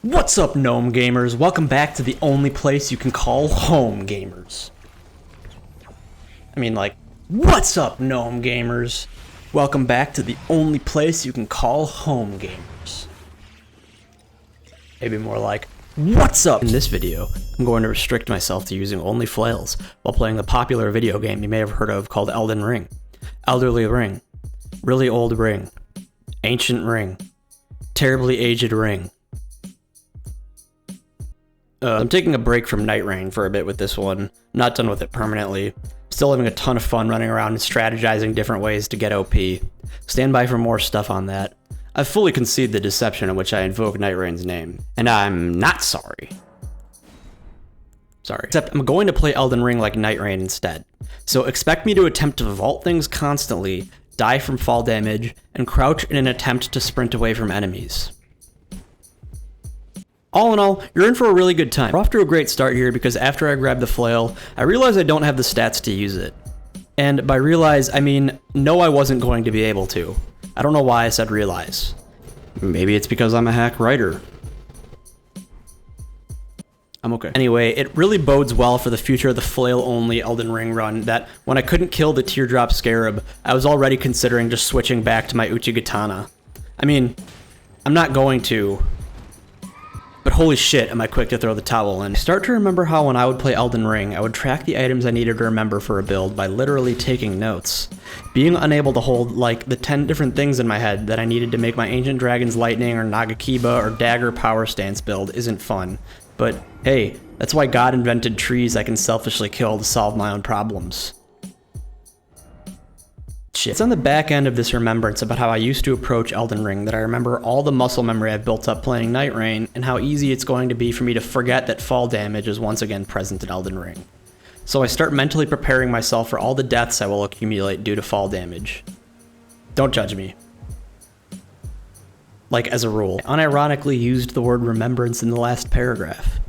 What's up, Gnome Gamers? Welcome back to the only place you can call home, gamers. I mean, like, what's up, Gnome Gamers? Welcome back to the only place you can call home, gamers. Maybe more like, what's up? In this video, I'm going to restrict myself to using only Flails while playing the popular video game you may have heard of called Elden Ring. Elderly ring. Really old ring. Ancient ring. Terribly aged ring. I'm taking a break from Nightreign for a bit with this one. Not done with it permanently. Still having a ton of fun running around and strategizing different ways to get OP. Stand by for more stuff on that. I've fully conceded the deception in which I invoke Nightreign's name, and I'm not sorry. Except I'm going to play Elden Ring like Nightreign instead. So expect me to attempt to vault things constantly, die from fall damage, and crouch in an attempt to sprint away from enemies. All in all, you're in for a really good time. We're off to a great start here because after I grab the flail, I realize I don't have the stats to use it. And by realize, I mean, no, I wasn't going to be able to. I don't know why I said realize. Maybe it's because I'm a hack writer. I'm okay. Anyway, it really bodes well for the future of the flail-only Elden Ring run that when I couldn't kill the Teardrop Scarab, I was already considering just switching back to my Uchigatana. I mean, I'm not going to, but holy shit, am I quick to throw the towel in. I start to remember how when I would play Elden Ring, I would track the items I needed to remember for a build by literally taking notes. Being unable to hold, like, the 10 different things in my head that I needed to make my Ancient Dragon's Lightning or Nagakiba or Dagger Power Stance build isn't fun. But hey, that's why God invented trees I can selfishly kill to solve my own problems. Shit. It's on the back end of this remembrance about how I used to approach Elden Ring that I remember all the muscle memory I've built up playing Nightreign and how easy it's going to be for me to forget that fall damage is once again present in Elden Ring. So I start mentally preparing myself for all the deaths I will accumulate due to fall damage. Don't judge me. Like, as a rule, I unironically used the word remembrance in the last paragraph.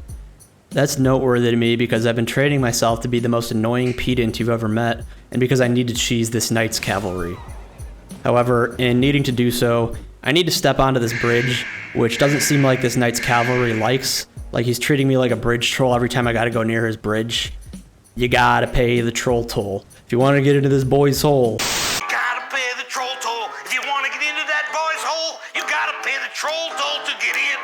That's noteworthy to me because I've been training myself to be the most annoying pedant you've ever met, and because I need to cheese this knight's cavalry. However, in needing to do so, I need to step onto this bridge, which doesn't seem like this knight's cavalry likes. Like, he's treating me like a bridge troll every time I gotta go near his bridge. You gotta pay the troll toll if you want to get into this boy's hole. Troll toll to get in.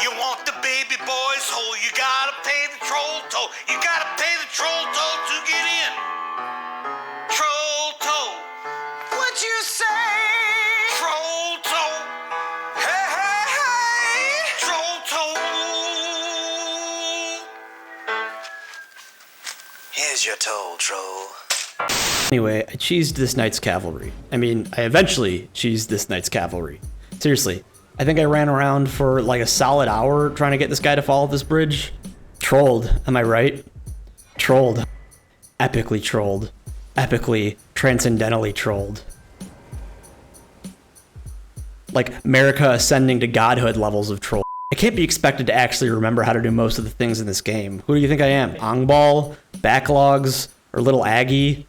You want the baby boy's hole, you gotta pay the troll toll. You gotta pay the troll toll to get in. Troll toll. What you say? Troll toll. Hey, hey, hey. Troll toll. Here's your toll, troll. Anyway, I cheesed this knight's cavalry. I mean, I eventually cheesed this knight's cavalry. Seriously, I think I ran around for like a solid hour trying to get this guy to fall off this bridge. Trolled, am I right? Trolled. Epically trolled. Epically, transcendentally trolled. Like, America ascending to godhood levels of troll. I can't be expected to actually remember how to do most of the things in this game. Who do you think I am? Ongball? Backlogs? Or Little Aggie?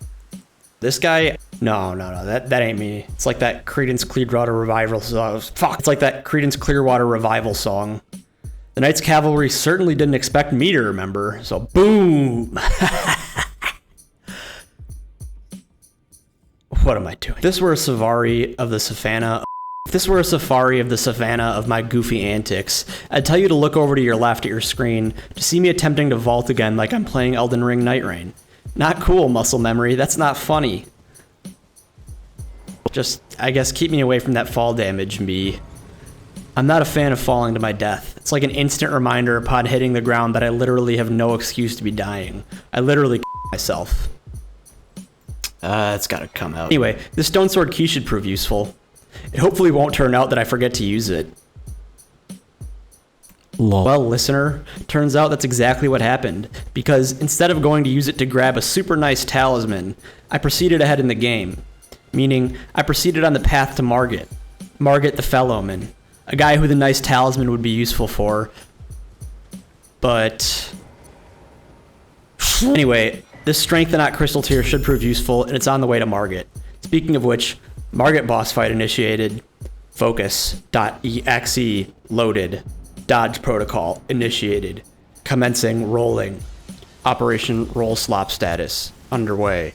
This guy? No, that ain't me. It's like that Creedence Clearwater Revival song. Fuck, it's like that Creedence Clearwater Revival song. The Knight's Cavalry certainly didn't expect me to remember, so boom! What am I doing? If this were a safari of the savannah of my goofy antics, I'd tell you to look over to your left at your screen to see me attempting to vault again like I'm playing Elden Ring Nightreign. Not cool, muscle memory. That's not funny. Just, I guess, keep me away from that fall damage, me. I'm not a fan of falling to my death. It's like an instant reminder upon hitting the ground that I literally have no excuse to be dying. I literally myself. It's gotta come out. Anyway, this stone sword key should prove useful. It hopefully won't turn out that I forget to use it. Lol. Well, listener, turns out that's exactly what happened, because instead of going to use it to grab a super nice talisman, I proceeded ahead in the game. Meaning, I proceeded on the path to Margit. Margit the Fellowman. A guy who the nice talisman would be useful for. But anyway, this Strength and Not Crystal tier should prove useful, and it's on the way to Margit. Speaking of which, Margit boss fight initiated. Focus.exe loaded. Dodge protocol initiated. Commencing rolling. Operation Roll Slop status underway.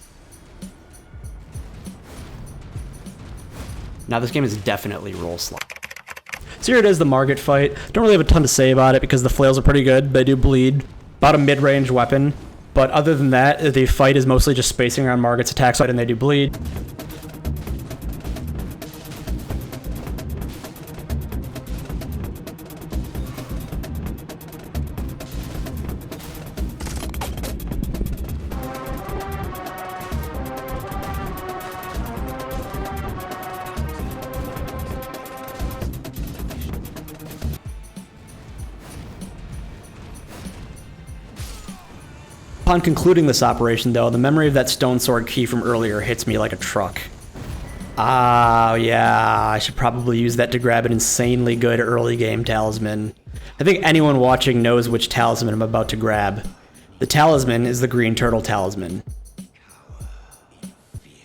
Now this game is definitely Roll Slop. So here it is, the Margit fight. Don't really have a ton to say about it because the flails are pretty good. They do bleed. About a mid-range weapon. But other than that, the fight is mostly just spacing around Margit's attack side and they do bleed. Upon concluding this operation, though, the memory of that stone sword key from earlier hits me like a truck. Ah, yeah, I should probably use that to grab an insanely good early game talisman. I think anyone watching knows which talisman I'm about to grab. The talisman is the green turtle talisman.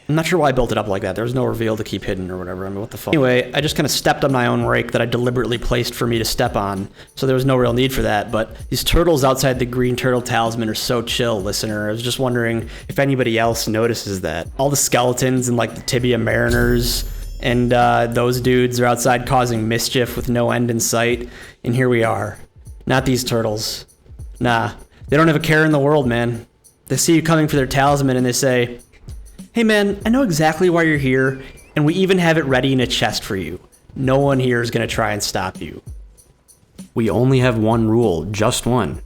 I'm not sure why I built it up like that. There was no reveal to keep hidden or whatever. I mean, what the fuck? Anyway, I just kind of stepped on my own rake that I deliberately placed for me to step on, so there was no real need for that, but these turtles outside the green turtle talisman are so chill, listener. I was just wondering if anybody else notices that. All the skeletons and like the Tibia Mariners and those dudes are outside causing mischief with no end in sight, and here we are. Not these turtles. Nah, they don't have a care in the world, man. They see you coming for their talisman and they say, "Hey man, I know exactly why you're here, and we even have it ready in a chest for you. No one here is going to try and stop you. We only have one rule, just one,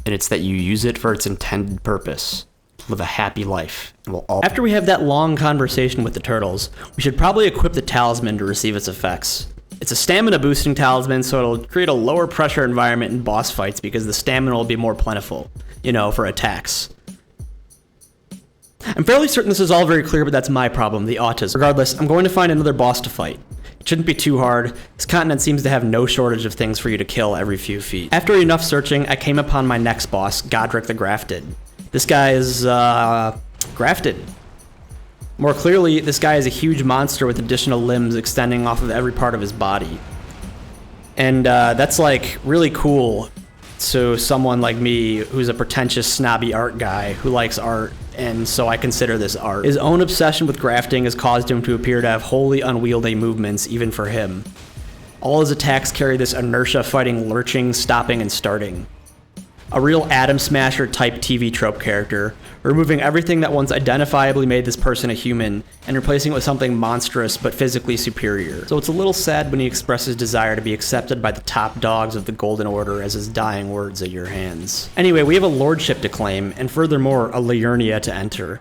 and it's that you use it for its intended purpose. Live a happy life, and we'll all..." After we have that long conversation with the turtles, we should probably equip the talisman to receive its effects. It's a stamina boosting talisman, so it'll create a lower pressure environment in boss fights because the stamina will be more plentiful, you know, for attacks. I'm fairly certain this is all very clear, but that's my problem, the autism. Regardless, I'm going to find another boss to fight. It shouldn't be too hard. This continent seems to have no shortage of things for you to kill every few feet. After enough searching, I came upon my next boss, Godrick the Grafted. This guy is, grafted. More clearly, this guy is a huge monster with additional limbs extending off of every part of his body. And that's like really cool to someone like me who's a pretentious snobby art guy who likes art, and so I consider this art. His own obsession with grafting has caused him to appear to have wholly unwieldy movements even for him. All his attacks carry this inertia fighting lurching, stopping, and starting. A real Atom Smasher type TV trope character, removing everything that once identifiably made this person a human and replacing it with something monstrous but physically superior. So it's a little sad when he expresses desire to be accepted by the top dogs of the Golden Order as his dying words at your hands. Anyway, we have a lordship to claim, and furthermore, a Liurnia to enter.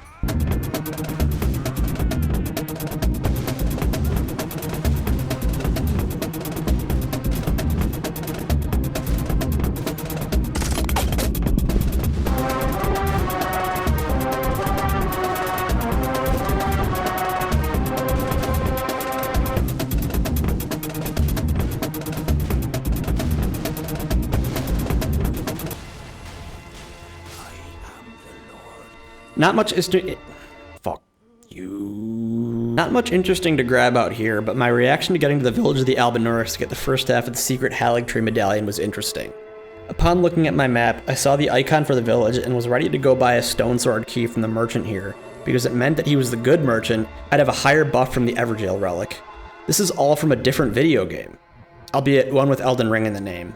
Not much Not much interesting to grab out here, but my reaction to getting to the village of the Albinurus to get the first half of the secret Haligtree medallion was interesting. Upon looking at my map, I saw the icon for the village and was ready to go buy a stone sword key from the merchant here, because it meant that he was the good merchant. I'd have a higher buff from the Evergaol relic. This is all from a different video game, albeit one with Elden Ring in the name.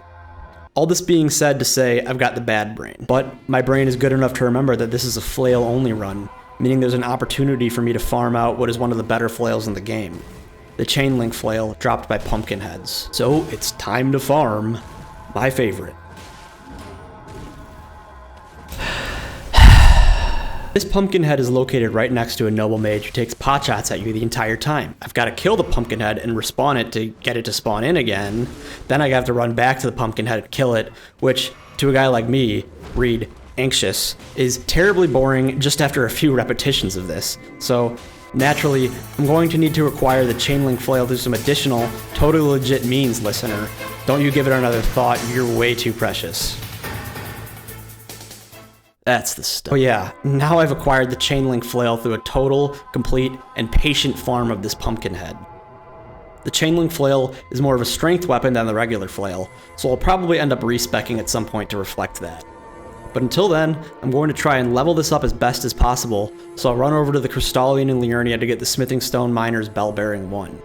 All this being said to say, I've got the bad brain. But my brain is good enough to remember that this is a flail-only run, meaning there's an opportunity for me to farm out what is one of the better flails in the game. The chain link flail dropped by Pumpkinheads. So it's time to farm my favorite. This Pumpkinhead is located right next to a noble mage who takes potshots at you the entire time. I've got to kill the Pumpkinhead and respawn it to get it to spawn in again. Then I have to run back to the Pumpkinhead and kill it, which, to a guy like me, Reed, anxious, is terribly boring just after a few repetitions of this. So, naturally, I'm going to need to acquire the chain link flail through some additional, totally legit means, listener. Don't you give it another thought, you're way too precious. That's the stuff. Oh yeah, now I've acquired the chain link flail through a total, complete, and patient farm of this Pumpkinhead. The Chainlink Flail is more of a strength weapon than the regular flail, so I'll probably end up respeccing at some point to reflect that. But until then, I'm going to try and level this up as best as possible, so I'll run over to the Crystallian in Liurnia to get the Smithing Stone Miner's Bell-Bearing 1.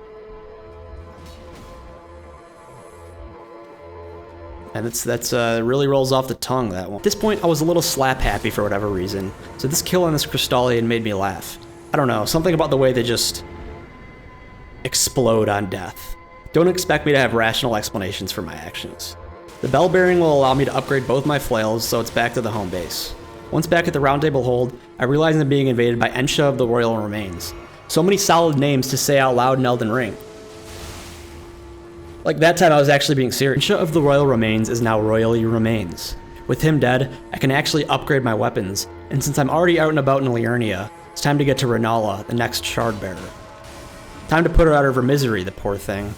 And that's really rolls off the tongue, that one. At this point, I was a little slap happy for whatever reason, so this kill on this Crystallian made me laugh. I don't know, something about the way they just explode on death. Don't expect me to have rational explanations for my actions. The bell bearing will allow me to upgrade both my flails, so it's back to the home base. Once back at the Round Table Hold, I realize I'm being invaded by Ensha of the Royal Remains. So many solid names to say out loud in Elden Ring. Like that time I was actually being serious. Ensha of the Royal Remains is now Royally Remains. With him dead, I can actually upgrade my weapons, and since I'm already out and about in Liurnia, it's time to get to Rennala, the next shard bearer. Time to put her out of her misery, the poor thing.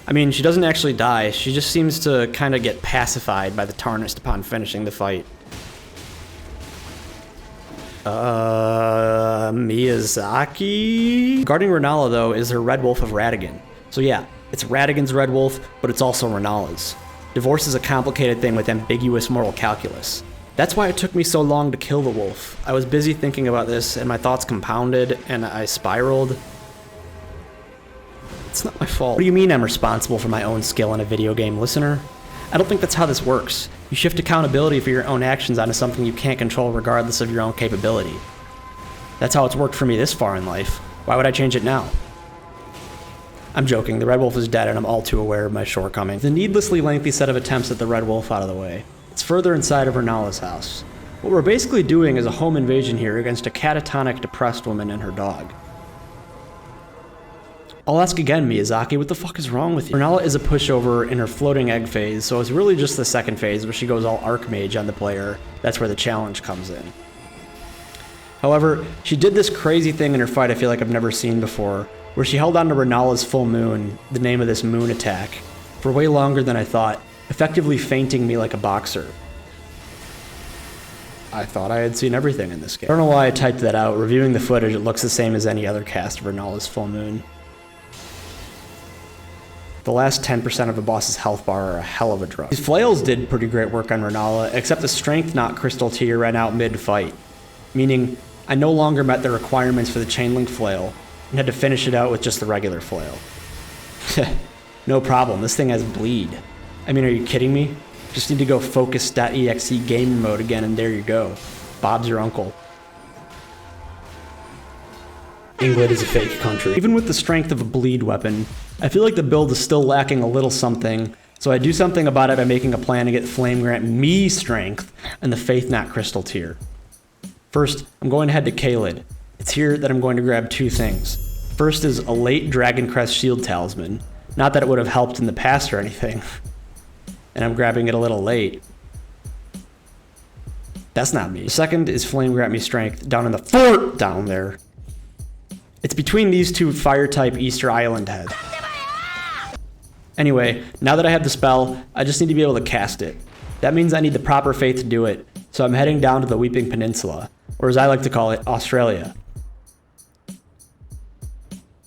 I mean, she doesn't actually die, she just seems to kind of get pacified by the Tarnished upon finishing the fight. Miyazaki? Guarding Rennala, though, is her Red Wolf of Radagon. So yeah, it's Radagon's Red Wolf, but it's also Rennala's. Divorce is a complicated thing with ambiguous moral calculus. That's why it took me so long to kill the wolf. I was busy thinking about this, and my thoughts compounded, and I spiraled. It's not my fault. What do you mean I'm responsible for my own skill in a video game, listener? I don't think that's how this works. You shift accountability for your own actions onto something you can't control regardless of your own capability. That's how it's worked for me this far in life. Why would I change it now? I'm joking, the Red Wolf is dead and I'm all too aware of my shortcomings. The needlessly lengthy set of attempts at the Red Wolf out of the way. It's further inside of Rennala's house. What we're basically doing is a home invasion here against a catatonic, depressed woman and her dog. I'll ask again, Miyazaki, what the fuck is wrong with you? Rennala is a pushover in her floating egg phase, so it's really just the second phase where she goes all Archmage on the player. That's where the challenge comes in. However, she did this crazy thing in her fight I feel like I've never seen before, where she held on to Rennala's full moon, the name of this moon attack, for way longer than I thought, effectively feinting me like a boxer. I thought I had seen everything in this game. I don't know why I typed that out. Reviewing the footage, it looks the same as any other cast of Rennala's full moon. The last 10% of a boss's health bar are a hell of a drug. These flails did pretty great work on Rennala, except the strength knot crystal tier ran out mid-fight, meaning I no longer met the requirements for the Chainlink flail, and had to finish it out with just the regular flail. No problem, this thing has bleed. I mean, are you kidding me? Just need to go focus.exe game mode again and there you go. Bob's your uncle. England is a fake country. Even with the strength of a bleed weapon, I feel like the build is still lacking a little something, so I do something about it by making a plan to get Flame grant me strength and the Faith Knot crystal tier. First, I'm going to head to Caelid. It's here that I'm going to grab two things. First is a late Dragon Crest Shield Talisman. Not that it would have helped in the past or anything. And I'm grabbing it a little late. That's not me. The second is Flame Grant Me Strength down in the fort down there. It's between these two fire-type Easter Island heads. Anyway, now that I have the spell, I just need to be able to cast it. That means I need the proper faith to do it, so I'm heading down to the Weeping Peninsula, or as I like to call it, Australia.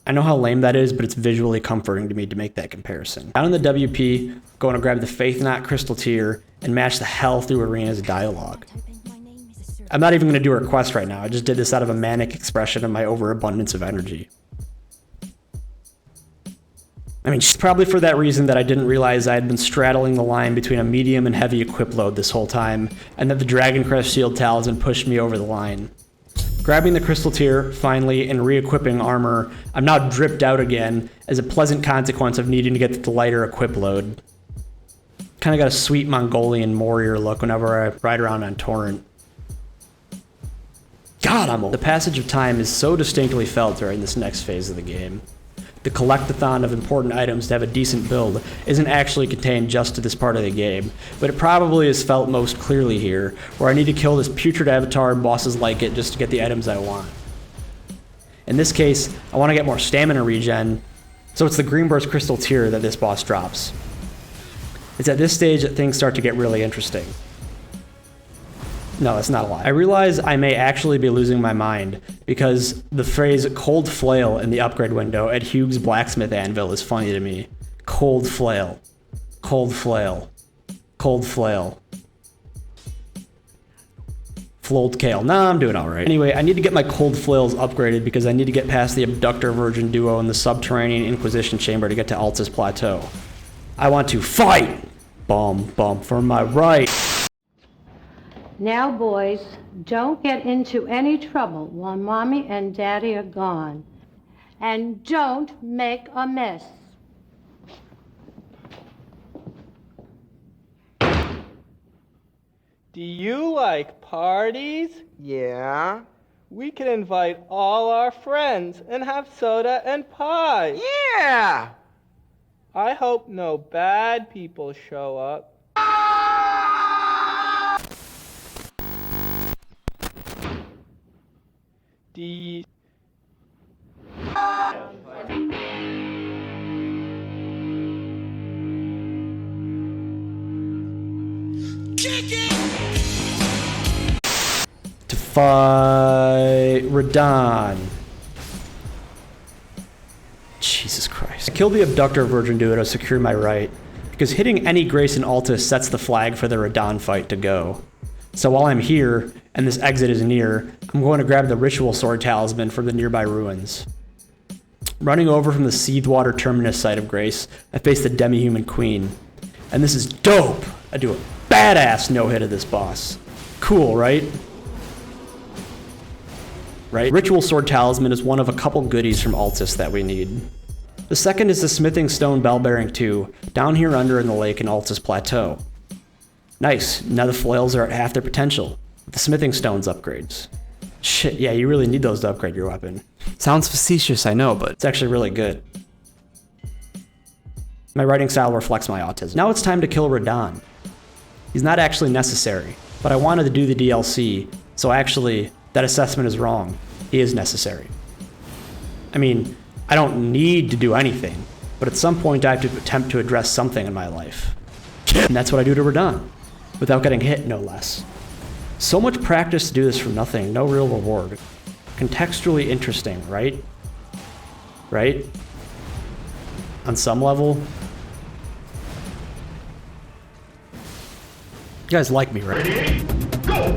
I know how lame that is, but it's visually comforting to me to make that comparison. Down in the WP, going to grab the Faith Knot Crystal tier and match the hell through Arena's dialogue. I'm not even going to do her quest right now, I just did this out of a manic expression of my overabundance of energy. I mean, probably for that reason that I didn't realize I had been straddling the line between a medium and heavy equip load this whole time, and that the Dragon Crest Shield Talisman pushed me over the line. Grabbing the crystal tier, finally, and re-equipping armor, I'm now dripped out again as a pleasant consequence of needing to get to the lighter equip load. Kinda got a sweet Mongolian warrior look whenever I ride around on Torrent. God, I'm old. The passage of time is so distinctly felt during this next phase of the game. The collectathon of important items to have a decent build isn't actually contained just to this part of the game, but it probably is felt most clearly here, where I need to kill this putrid avatar and bosses like it just to get the items I want. In this case, I want to get more stamina regen, so it's the Greenburst Crystal tier that this boss drops. It's at this stage that things start to get really interesting. No, that's not a lie. I realize I may actually be losing my mind because the phrase cold flail in the upgrade window at Hugh's blacksmith anvil is funny to me. Cold flail. Cold flail. Cold flail. Flold kale. Nah, I'm doing alright. Anyway, I need to get my cold flails upgraded because I need to get past the Abductor Virgin Duo in the subterranean Inquisition Chamber to get to Altus Plateau. I want to fight! Bum, bum, for my right. Now, boys, don't get into any trouble while Mommy and Daddy are gone. And don't make a mess. Do you like parties? Yeah. We can invite all our friends and have soda and pie. Yeah! I hope no bad people show up. Do you... To fight Radahn. Jesus Christ. I killed the Abductor Virgin Duo to secure my right, because hitting any Grace in Altus sets the flag for the Radahn fight to go. So while I'm here, and this exit is near, I'm going to grab the Ritual Sword Talisman from the nearby ruins. Running over from the Seethwater Terminus site of Grace, I face the Demi-Human Queen. And this is dope! I do a badass no-hit of this boss. Cool, right? Right? Ritual Sword Talisman is one of a couple goodies from Altus that we need. The second is the Smithing Stone Bell-Bearing 2, down here under in the lake in Altus Plateau. Nice, now the flails are at half their potential, with the Smithing Stones upgrades. Shit, yeah, you really need those to upgrade your weapon. Sounds facetious, I know, but it's actually really good. My writing style reflects my autism. Now it's time to kill Radahn. He's not actually necessary, but I wanted to do the DLC, so actually, that assessment is wrong. He is necessary. I mean, I don't need to do anything, but at some point I have to attempt to address something in my life. And that's what I do to Radahn, without getting hit, no less. So much practice to do this for nothing, no real reward. Contextually interesting, right? Right? On some level. You guys like me, right? Ready? Go!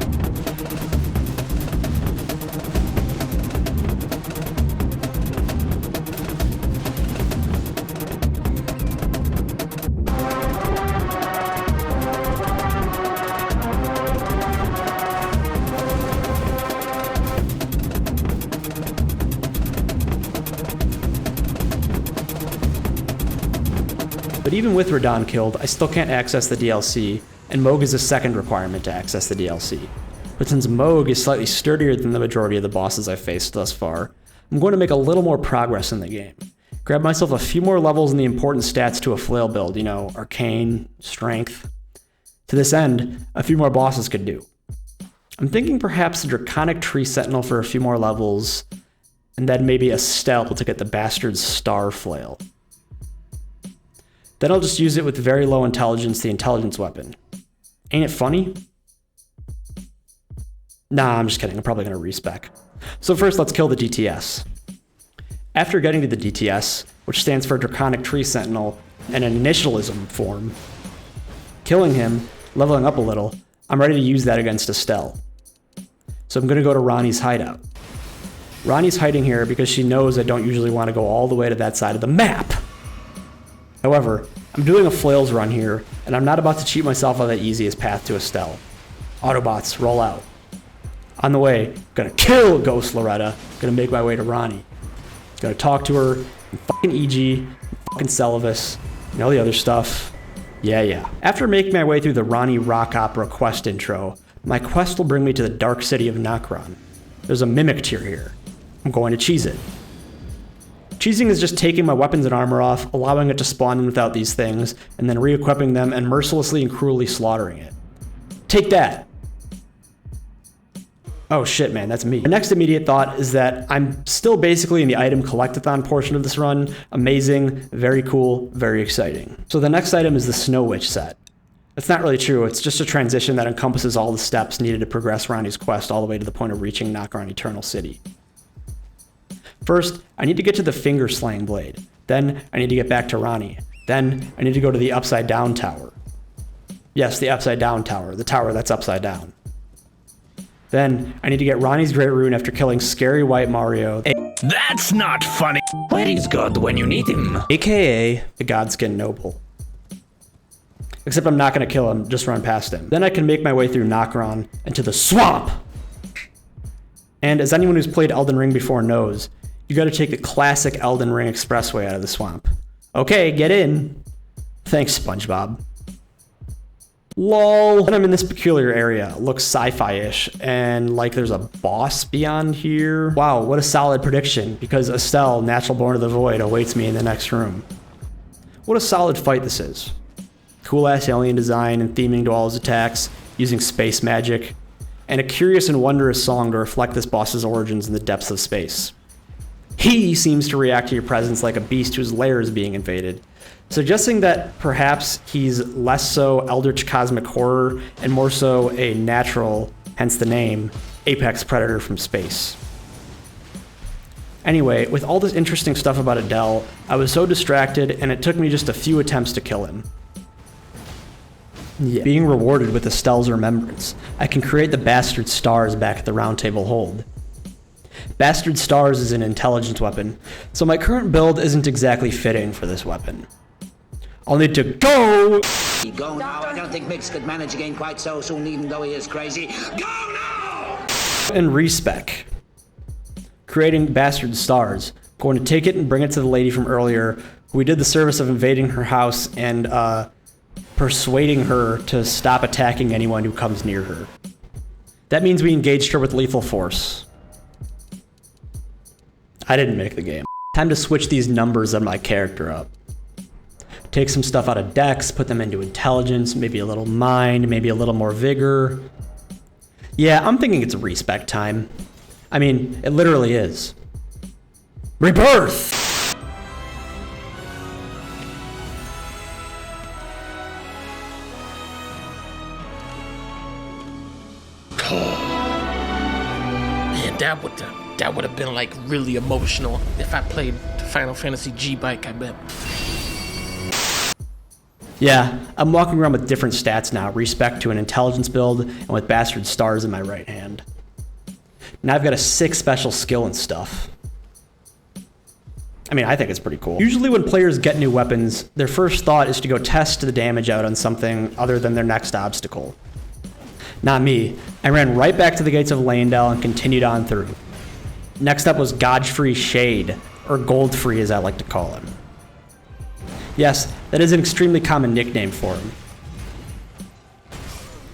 But even with Radahn killed, I still can't access the DLC, and Mohg is a second requirement to access the DLC. But since Mohg is slightly sturdier than the majority of the bosses I've faced thus far, I'm going to make a little more progress in the game. Grab myself a few more levels in the important stats to a flail build, you know, arcane, strength. To this end, a few more bosses could do. I'm thinking perhaps the Draconic Tree Sentinel for a few more levels, and then maybe Astel to get the bastard Star Flail. Then I'll just use it with very low intelligence, the intelligence weapon. Ain't it funny? Nah, I'm just kidding. I'm probably going to respec. So first, let's kill the DTS. After getting to the DTS, which stands for Draconic Tree Sentinel, and an initialism form, killing him, leveling up a little, I'm ready to use that against Astel. So I'm going to go to Ranni's hideout. Ranni's hiding here because she knows I don't usually want to go all the way to that side of the map. However, I'm doing a Flails run here, and I'm not about to cheat myself on the easiest path to Astel. Autobots, roll out. On the way, gonna kill Ghost Loretta, gonna make my way to Ranni. Gonna talk to her, and fucking EG, and fucking Celavis, and all the other stuff. Yeah. After making my way through the Ranni rock opera quest intro, my quest will bring me to the dark city of Nokron. There's a mimic tier here. I'm going to cheese it. Cheesing is just taking my weapons and armor off, allowing it to spawn in without these things, and then re-equipping them and mercilessly and cruelly slaughtering it. Take that! Oh shit, man, that's me. My next immediate thought is that I'm still basically in the item collectathon portion of this run. Amazing, very cool, very exciting. So the next item is the Snow Witch set. That's not really true. It's just a transition that encompasses all the steps needed to progress Ranni's quest all the way to the point of reaching Nokron Eternal City. First, I need to get to the Finger Slaying Blade. Then, I need to get back to Ranni. Then, I need to go to the Upside Down Tower. Yes, the Upside Down Tower. The tower that's upside down. Then, I need to get Ranni's Great Rune after killing Scary White Mario, That's not funny. Where is God when you need him? aka the Godskin Noble. Except I'm not going to kill him, just run past him. Then I can make my way through Nokron into the swamp! And as anyone who's played Elden Ring before knows, you gotta take the classic Elden Ring expressway out of the swamp. Okay, get in. Thanks, SpongeBob. LOL. Then I'm in this peculiar area. It looks sci-fi-ish, and like there's a boss beyond here. Wow, what a solid prediction, because Astel, natural born of the void, awaits me in the next room. What a solid fight this is. Cool-ass alien design and theming to all his attacks, using space magic, and a curious and wondrous song to reflect this boss's origins in the depths of space. He seems to react to your presence like a beast whose lair is being invaded, suggesting that perhaps he's less so eldritch cosmic horror and more so a natural, hence the name, apex predator from space. Anyway, with all this interesting stuff about Adele, I was so distracted and it took me just a few attempts to kill him. Yeah. Being rewarded with Astel's remembrance, I can create the Bastard Stars back at the Round Table Hold. Bastard Stars is an intelligence weapon, so my current build isn't exactly fitting for this weapon. I'll need to go! Go now, I don't think Mix could manage again quite so soon, even though he is crazy. Go now! And respec. Creating Bastard Stars. Going to take it and bring it to the lady from earlier, who we did the service of invading her house and, persuading her to stop attacking anyone who comes near her. That means we engaged her with lethal force. I didn't make the game. Time to switch these numbers on my character up. Take some stuff out of Dex, put them into Intelligence, maybe a little Mind, maybe a little more Vigor. Yeah, I'm thinking it's respec time. I mean, it literally is. Rebirth! Man, that would have been like really emotional if I played Final Fantasy G-Bike, I bet. Yeah, I'm walking around with different stats now, respec to an intelligence build, and with Bastard Stars in my right hand. Now I've got a 6 special skill and stuff. I mean, I think it's pretty cool. Usually when players get new weapons, their first thought is to go test the damage out on something other than their next obstacle. Not me. I ran right back to the gates of Leyndell and continued on through. Next up was Godfrey Shade, or Goldfrey as I like to call him. Yes, that is an extremely common nickname for him.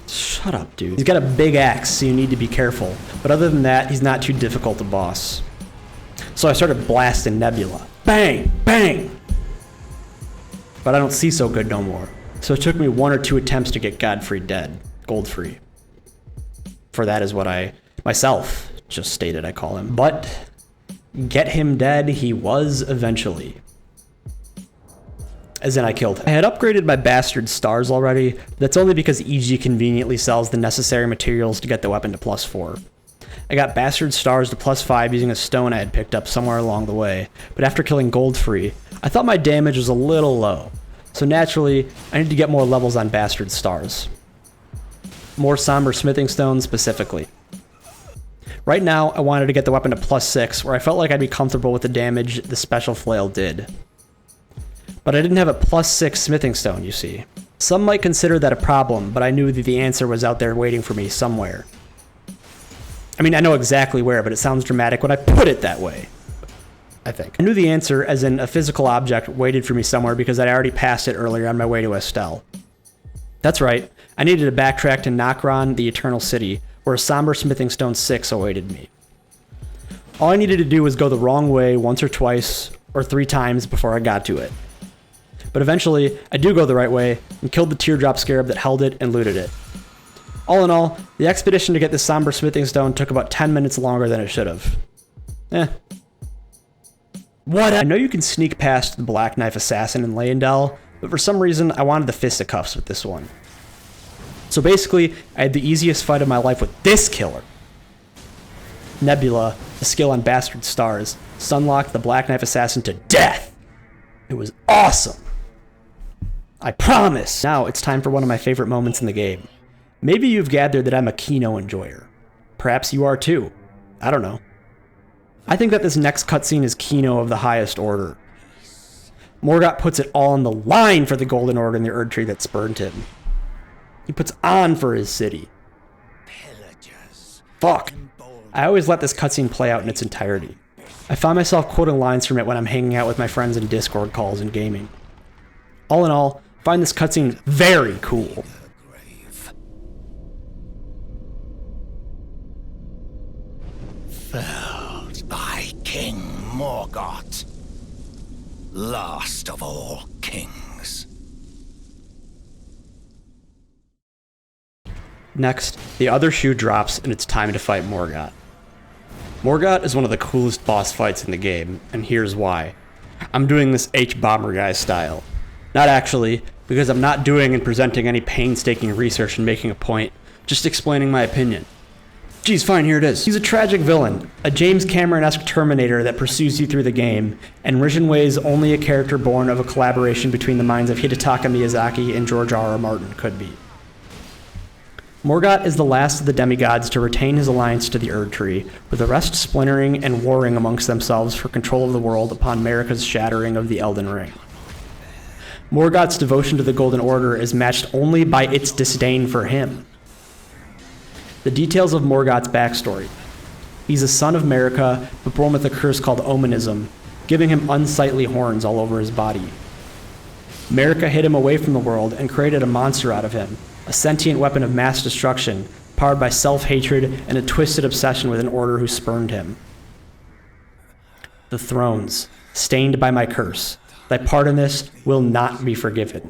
Shut up, dude. He's got a big axe, so you need to be careful. But other than that, he's not too difficult to boss. So I started blasting Nebula. Bang! Bang! But I don't see so good no more. So it took me 1 or 2 attempts to get Godfrey dead. Goldfrey. For that is what I, myself, just stated I call him. But get him dead he was eventually. As in I killed him. I had upgraded my Bastard Stars already, but that's only because EG conveniently sells the necessary materials to get the weapon to +4. I got Bastard Stars to +5 using a stone I had picked up somewhere along the way, but after killing Goldfrey, I thought my damage was a little low, so naturally, I need to get more levels on Bastard Stars. More Somber Smithing Stones specifically. Right now, I wanted to get the weapon to +6, where I felt like I'd be comfortable with the damage the special flail did. But I didn't have a +6 smithing stone, you see. Some might consider that a problem, but I knew that the answer was out there waiting for me somewhere. I mean, I know exactly where, but it sounds dramatic when I put it that way. I think. I knew the answer, as in a physical object waited for me somewhere because I'd already passed it earlier on my way to Astel. That's right, I needed to backtrack to Nokron, the Eternal City, where a Somber Smithing Stone 6 awaited me. All I needed to do was go the wrong way once or twice, or 3 times before I got to it. But eventually, I do go the right way, and killed the Teardrop Scarab that held it and looted it. All in all, the expedition to get the Somber Smithing Stone took about 10 minutes longer than it should have. What? I know you can sneak past the Black Knife Assassin in Leyndell, but for some reason, I wanted the Fisticuffs with this one. So basically, I had the easiest fight of my life with this killer. Nebula, the skill on Bastard Stars, Sunlocked the Black Knife Assassin to death. It was awesome. I promise. Now it's time for one of my favorite moments in the game. Maybe you've gathered that I'm a Kino enjoyer. Perhaps you are too. I don't know. I think that this next cutscene is Kino of the highest order. Morgott puts it all on the line for the Golden Order and the Erdtree that spurned him. He puts on for his city. Fuck. I always let this cutscene play out in its entirety. I find myself quoting lines from it when I'm hanging out with my friends in Discord calls and gaming. All in all, I find this cutscene very cool. Felled by King Morgott, last of all kings. Next, the other shoe drops and it's time to fight Morgott. Morgott is one of the coolest boss fights in the game, and here's why. I'm doing this H-Bomber guy style. Not actually, because I'm not doing and presenting any painstaking research and making a point, just explaining my opinion. Geez, fine, here it is. He's a tragic villain, a James Cameron-esque Terminator that pursues you through the game, and Rijin Wei's only a character born of a collaboration between the minds of Hidetaka Miyazaki and George R.R. Martin could be. Morgott is the last of the demigods to retain his alliance to the Erdtree, with the rest splintering and warring amongst themselves for control of the world upon Marika's shattering of the Elden Ring. Morgott's devotion to the Golden Order is matched only by its disdain for him. The details of Morgott's backstory. He's a son of Marika, but born with a curse called Omenism, giving him unsightly horns all over his body. Marika hid him away from the world and created a monster out of him, a sentient weapon of mass destruction, powered by self-hatred and a twisted obsession with an order who spurned him. The thrones, stained by my curse. Thy part in this will not be forgiven.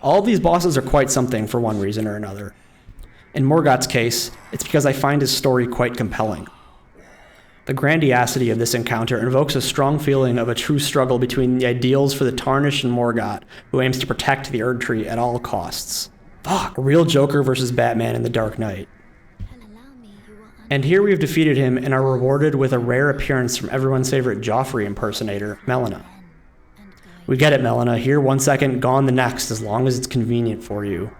All of these bosses are quite something for one reason or another. In Morgott's case, it's because I find his story quite compelling. The grandiosity of this encounter invokes a strong feeling of a true struggle between the ideals for the Tarnished and Morgott, who aims to protect the Erdtree at all costs. Fuck, a real Joker versus Batman in The Dark Knight. And here we've defeated him and are rewarded with a rare appearance from everyone's favorite Joffrey impersonator, Melina. We get it, Melina. Here 1 second, gone the next, as long as it's convenient for you.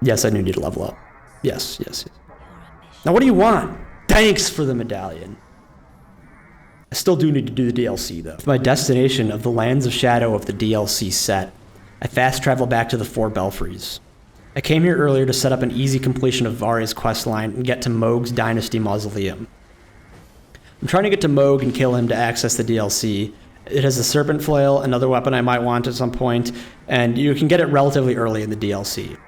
Yes, I do need to level up. Yes. Now what do you want? Thanks for the medallion. I still do need to do the DLC, though. For my destination of the Lands of Shadow of the DLC set, I fast travel back to the 4 Belfries. I came here earlier to set up an easy completion of Vari's questline and get to Mohg's Dynasty Mausoleum. I'm trying to get to Mohg and kill him to access the DLC. It has a Serpent Flail, another weapon I might want at some point, and you can get it relatively early in the DLC.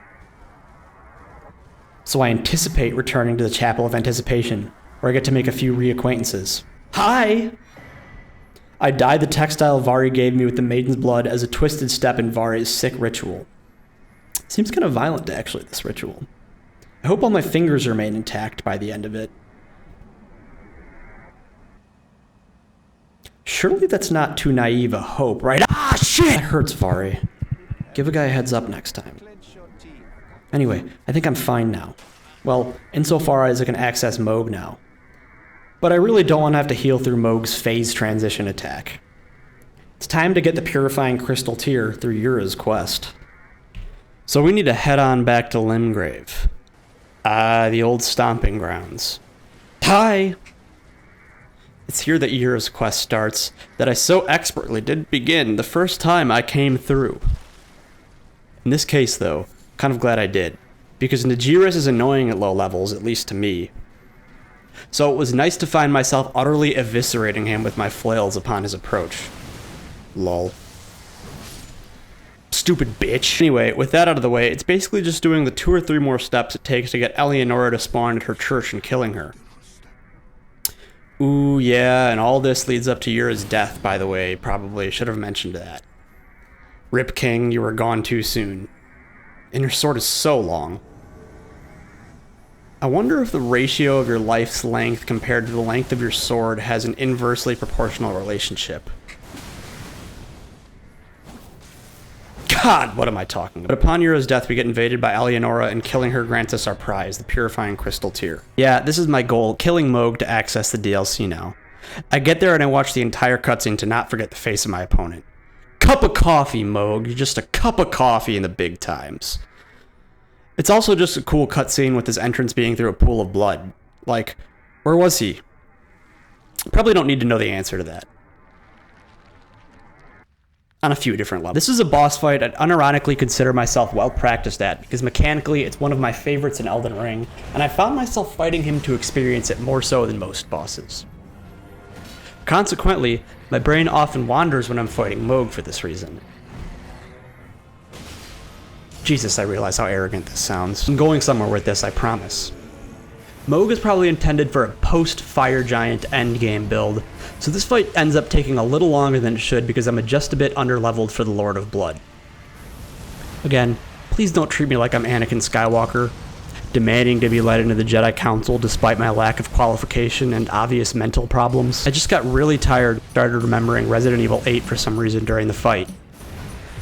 So I anticipate returning to the Chapel of Anticipation, where I get to make a few reacquaintances. Hi! I dyed the textile Vari gave me with the Maiden's Blood as a twisted step in Vari's sick ritual. Seems kind of violent, actually, this ritual. I hope all my fingers remain intact by the end of it. Surely that's not too naive a hope, right? Ah, shit! That hurts, Vari. Give a guy a heads up next time. Anyway, I think I'm fine now. Well, insofar as I can access Mohg now. But I really don't want to have to heal through Mohg's phase transition attack. It's time to get the Purifying Crystal Tear through Yura's quest. So we need to head on back to Limgrave. The old stomping grounds. Hi! It's here that Yura's quest starts, that I so expertly did begin the first time I came through. In this case, though, kind of glad I did, because Najiris is annoying at low levels, at least to me. So it was nice to find myself utterly eviscerating him with my flails upon his approach. Lol. Stupid bitch. Anyway, with that out of the way, it's basically just doing the 2 or 3 more steps it takes to get Eleonora to spawn at her church and killing her. Ooh, yeah, and all this leads up to Yura's death, by the way. Probably should have mentioned that. Rip King, you were gone too soon. And your sword is so long. I wonder if the ratio of your life's length compared to the length of your sword has an inversely proportional relationship. God, what am I talking about? But upon Yura's death, we get invaded by Alienora, and killing her grants us our prize, the Purifying Crystal Tear. Yeah, this is my goal, killing Mohg to access the DLC now. I get there and I watch the entire cutscene to not forget the face of my opponent. Cup of coffee, Mohg. You're just a cup of coffee in the big times. It's also just a cool cutscene with his entrance being through a pool of blood. Like, where was he? Probably don't need to know the answer to that. On a few different levels. This is a boss fight I'd unironically consider myself well practiced at, because mechanically it's one of my favorites in Elden Ring, and I found myself fighting him to experience it more so than most bosses. Consequently, my brain often wanders when I'm fighting Mohg for this reason. Jesus, I realize how arrogant this sounds. I'm going somewhere with this, I promise. Mohg is probably intended for a post-Fire Giant endgame build, so this fight ends up taking a little longer than it should because I'm just a bit underleveled for the Lord of Blood. Again, please don't treat me like I'm Anakin Skywalker, demanding to be led into the Jedi Council despite my lack of qualification and obvious mental problems. I just got really tired and started remembering Resident Evil 8 for some reason during the fight.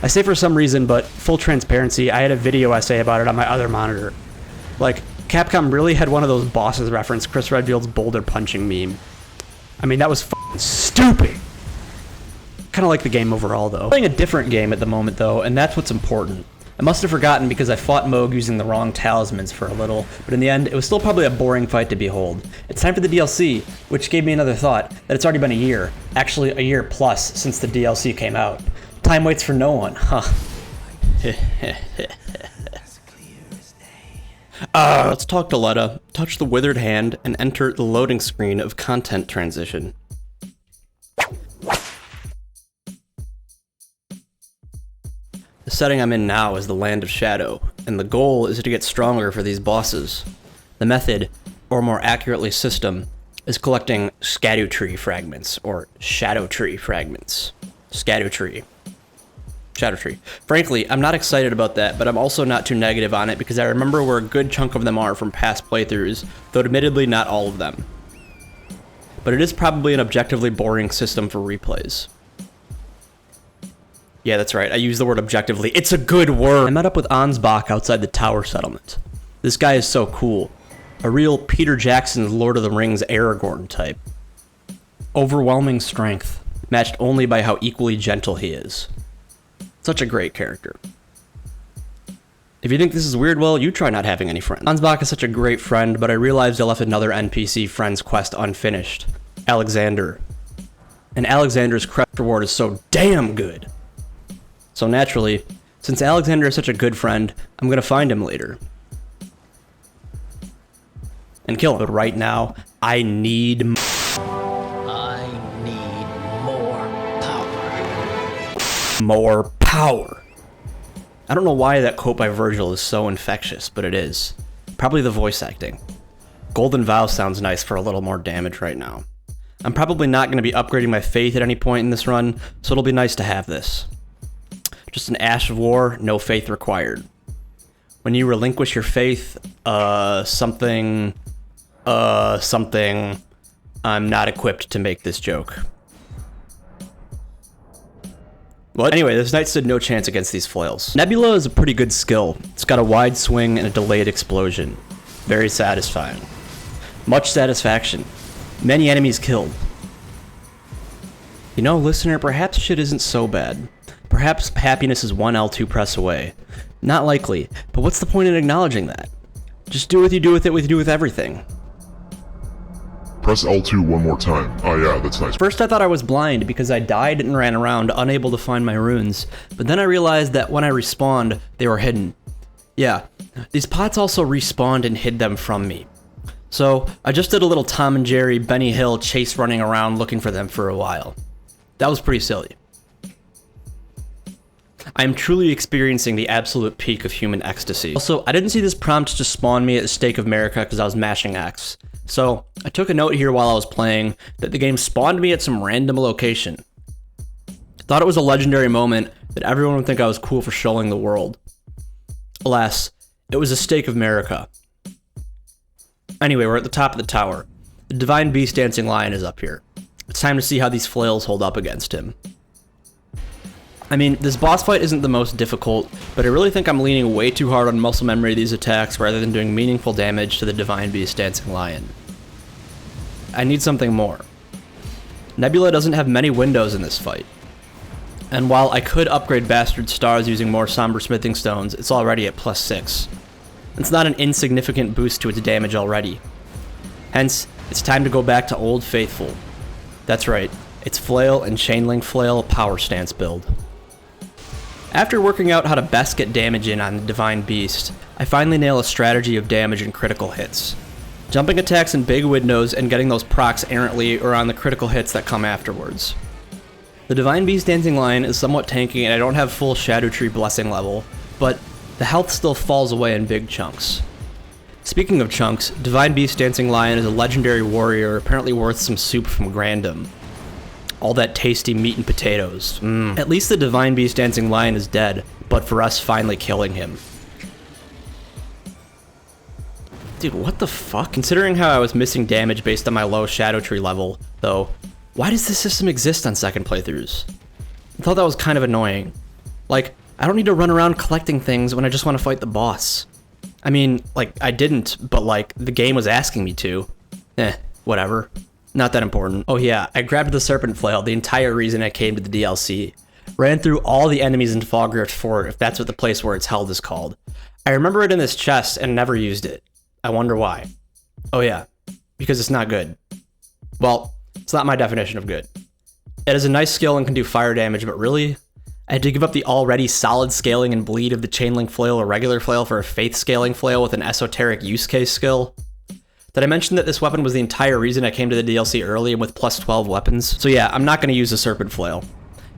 I say for some reason, but full transparency, I had a video essay about it on my other monitor. Like, Capcom really had one of those bosses reference Chris Redfield's boulder punching meme. I mean, that was f***ing stupid! Kinda like the game overall, though. I'm playing a different game at the moment, though, and that's what's important. I must have forgotten because I fought Mohg using the wrong talismans for a little, but in the end, it was still probably a boring fight to behold. It's time for the DLC, which gave me another thought, that it's already been a year. Actually, a year plus since the DLC came out. Time waits for no one, huh? Let's talk to Leda, touch the withered hand, and enter the loading screen of content transition. The setting I'm in now is the Land of Shadow, and the goal is to get stronger for these bosses. The method, or more accurately system, is collecting Scadutree fragments, or Shadowtree fragments. Scadutree. Shadowtree. Frankly, I'm not excited about that, but I'm also not too negative on it because I remember where a good chunk of them are from past playthroughs, though admittedly not all of them. But it is probably an objectively boring system for replays. Yeah, that's right, I use the word objectively. It's a good word! I met up with Ansbach outside the Tower Settlement. This guy is so cool. A real Peter Jackson's Lord of the Rings Aragorn type. Overwhelming strength, matched only by how equally gentle he is. Such a great character. If you think this is weird, well, you try not having any friends. Ansbach is such a great friend, but I realized I left another NPC friend's quest unfinished. Alexander. And Alexander's crest reward is so damn good. So naturally, since Alexander is such a good friend, I'm gonna find him later. And kill him. But right now, I need more power. More power. I don't know why that quote by Virgil is so infectious, but it is. Probably the voice acting. Golden Vow sounds nice for a little more damage right now. I'm probably not going to be upgrading my faith at any point in this run, so it'll be nice to have this. Just an Ash of War, no faith required. When you relinquish your faith, something, I'm not equipped to make this joke. What? Anyway, this knight stood no chance against these flails. Nebula is a pretty good skill. It's got a wide swing and a delayed explosion. Very satisfying. Much satisfaction. Many enemies killed. You know, listener, perhaps shit isn't so bad. Perhaps happiness is one L2 press away. Not likely, but what's the point in acknowledging that? Just do what you do with it, what you do with everything. Press L2 one more time. Oh yeah, that's nice. First I thought I was blind because I died and ran around unable to find my runes, but then I realized that when I respawned, they were hidden. Yeah, these pots also respawned and hid them from me. So I just did a little Tom and Jerry, Benny Hill chase running around looking for them for a while. That was pretty silly. I am truly experiencing the absolute peak of human ecstasy. Also, I didn't see this prompt just spawn me at the Stake of America because I was mashing X. So, I took a note here while I was playing that the game spawned me at some random location. Thought it was a legendary moment that everyone would think I was cool for showing the world. Alas, it was a Stake of America. Anyway, we're at the top of the tower. The Divine Beast Dancing Lion is up here. It's time to see how these flails hold up against him. I mean, this boss fight isn't the most difficult, but I really think I'm leaning way too hard on muscle memory of these attacks rather than doing meaningful damage to the Divine Beast Dancing Lion. I need something more. Nebula doesn't have many windows in this fight. And while I could upgrade Bastard Stars using more Somber Smithing Stones, it's already at +6. It's not an insignificant boost to its damage already. Hence, it's time to go back to Old Faithful. That's right, it's Flail and Chainlink Flail Power Stance build. After working out how to best get damage in on the Divine Beast, I finally nail a strategy of damage and critical hits. Jumping attacks in big windows and getting those procs errantly or on the critical hits that come afterwards. The Divine Beast Dancing Lion is somewhat tanky and I don't have full Scadutree Blessing level, but the health still falls away in big chunks. Speaking of chunks, Divine Beast Dancing Lion is a legendary warrior apparently worth some soup from Grandom. All that tasty meat and potatoes. At least the Divine Beast Dancing Lion is dead, but for us finally killing him. Dude, what the fuck? Considering how I was missing damage based on my low Scadutree level, though, why does this system exist on second playthroughs? I thought that was kind of annoying. Like, I don't need to run around collecting things when I just want to fight the boss. I mean, like, I didn't, but like, the game was asking me to. Whatever. Not that important. Oh yeah, I grabbed the Serpent Flail, the entire reason I came to the DLC. Ran through all the enemies in Fogrift Fort, if that's what the place where it's held is called. I remember it in this chest and never used it. I wonder why. Oh yeah, because it's not good. Well, it's not my definition of good. It is a nice skill and can do fire damage, but really? I had to give up the already solid scaling and bleed of the Chainlink Flail or regular Flail for a Faith Scaling Flail with an esoteric use case skill? Did I mention that this weapon was the entire reason I came to the DLC early and with +12 weapons? So yeah, I'm not going to use the Serpent Flail.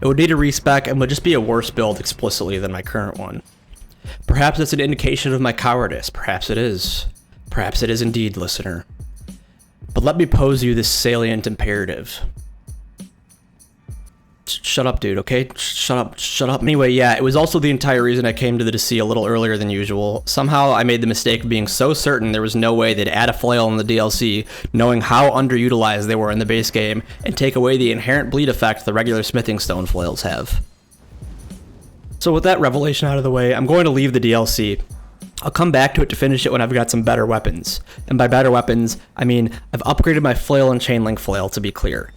It would need a respec and would just be a worse build explicitly than my current one. Perhaps it's an indication of my cowardice. Perhaps it is. Perhaps it is indeed, listener. But let me pose you this salient imperative. Shut up, dude, okay? Shut up. Anyway, yeah, it was also the entire reason I came to the DC a little earlier than usual. Somehow I made the mistake of being so certain there was no way they'd add a flail in the DLC, knowing how underutilized they were in the base game, and take away the inherent bleed effect the regular smithing stone flails have. So with that revelation out of the way, I'm going to leave the DLC. I'll come back to it to finish it when I've got some better weapons. And by better weapons, I mean I've upgraded my Flail and Chainlink Flail, to be clear.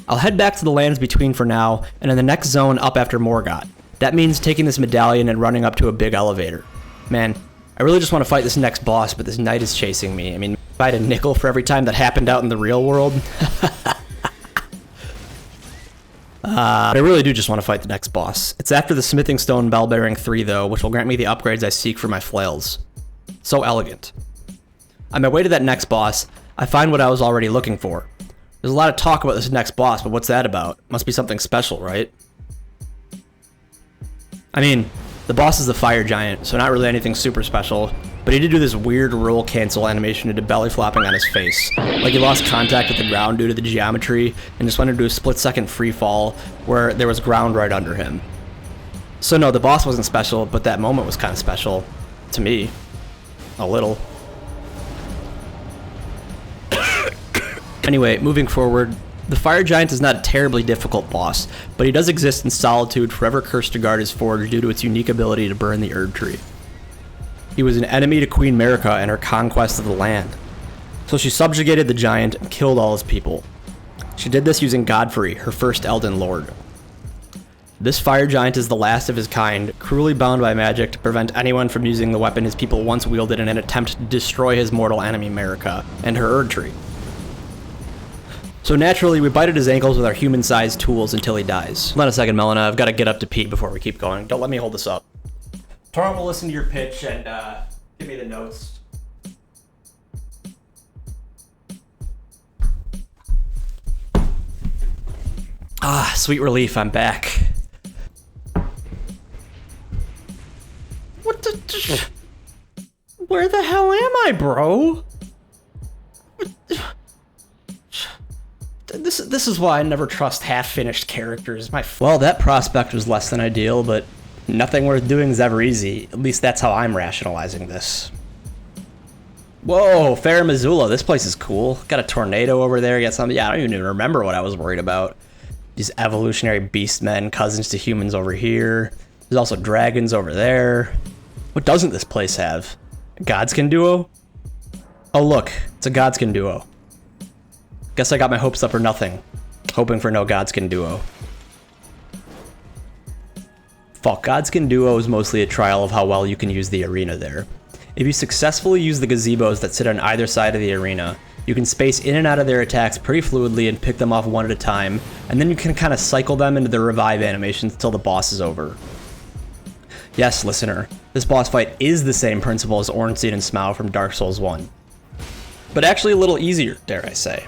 I'll head back to the lands between for now, and in the next zone up after Morgott. That means taking this medallion and running up to a big elevator. Man, I really just want to fight this next boss, but this knight is chasing me. I mean, if I had a nickel for every time that happened out in the real world. But I really do just want to fight the next boss. It's after the Smithing Stone Bell-Bearing 3 though, which will grant me the upgrades I seek for my flails. So elegant. On my way to that next boss, I find what I was already looking for. There's a lot of talk about this next boss, but what's that about? Must be something special, right? I mean, the boss is the Fire Giant, so not really anything super special, but he did do this weird roll cancel animation into belly flopping on his face. Like he lost contact with the ground due to the geometry, and just went into a split-second free fall where there was ground right under him. So no, the boss wasn't special, but that moment was kind of special. To me. A little. Anyway, moving forward, the Fire Giant is not a terribly difficult boss, but he does exist in Solitude, forever cursed to guard his forge due to its unique ability to burn the herb tree. He was an enemy to Queen Marika and her conquest of the land, so she subjugated the giant and killed all his people. She did this using Godfrey, her first Elden Lord. This Fire Giant is the last of his kind, cruelly bound by magic to prevent anyone from using the weapon his people once wielded in an attempt to destroy his mortal enemy Marika and her herb tree. So naturally, we bite at his ankles with our human-sized tools until he dies. Hold on a second, Melina. I've got to get up to pee before we keep going. Don't let me hold this up. Torrent will listen to your pitch and give me the notes. Ah, sweet relief. I'm back. What the... Where the hell am I, bro? This is why I never trust half-finished characters. Well, that prospect was less than ideal, but nothing worth doing is ever easy. At least that's how I'm rationalizing this. Whoa, Fair Missoula, this place is cool. Got a tornado over there, got something. Yeah, I don't even remember what I was worried about. These evolutionary beast men, cousins to humans over here. There's also dragons over there. What doesn't this place have? A Godskin Duo? Oh look, it's a Godskin Duo. Guess I got my hopes up for nothing. Hoping for no Godskin Duo. Fuck, Godskin Duo is mostly a trial of how well you can use the arena there. If you successfully use the gazebos that sit on either side of the arena, you can space in and out of their attacks pretty fluidly and pick them off one at a time, and then you can kind of cycle them into their revive animations until the boss is over. Yes, listener, this boss fight is the same principle as Ornstein and Smaug from Dark Souls 1. But actually a little easier, dare I say.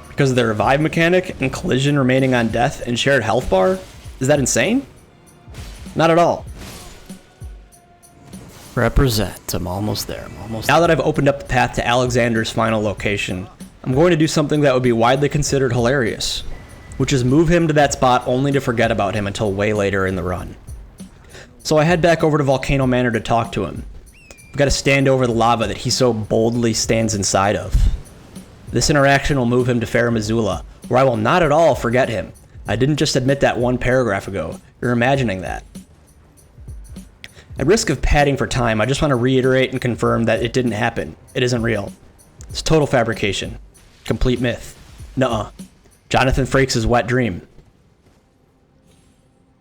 Because of the revive mechanic and collision remaining on death and shared health bar? Is that insane? Not at all. Represent. I'm almost there. Now that I've opened up the path to Alexander's final location, I'm going to do something that would be widely considered hilarious, which is move him to that spot only to forget about him until way later in the run. So I head back over to Volcano Manor to talk to him. I've got to stand over the lava that he so boldly stands inside of. This interaction will move him to Farum Azula, where I will not at all forget him. I didn't just admit that one paragraph ago. You're imagining that. At risk of padding for time, I just want to reiterate and confirm that it didn't happen. It isn't real. It's total fabrication. Complete myth. Nuh-uh. Jonathan Frakes' wet dream.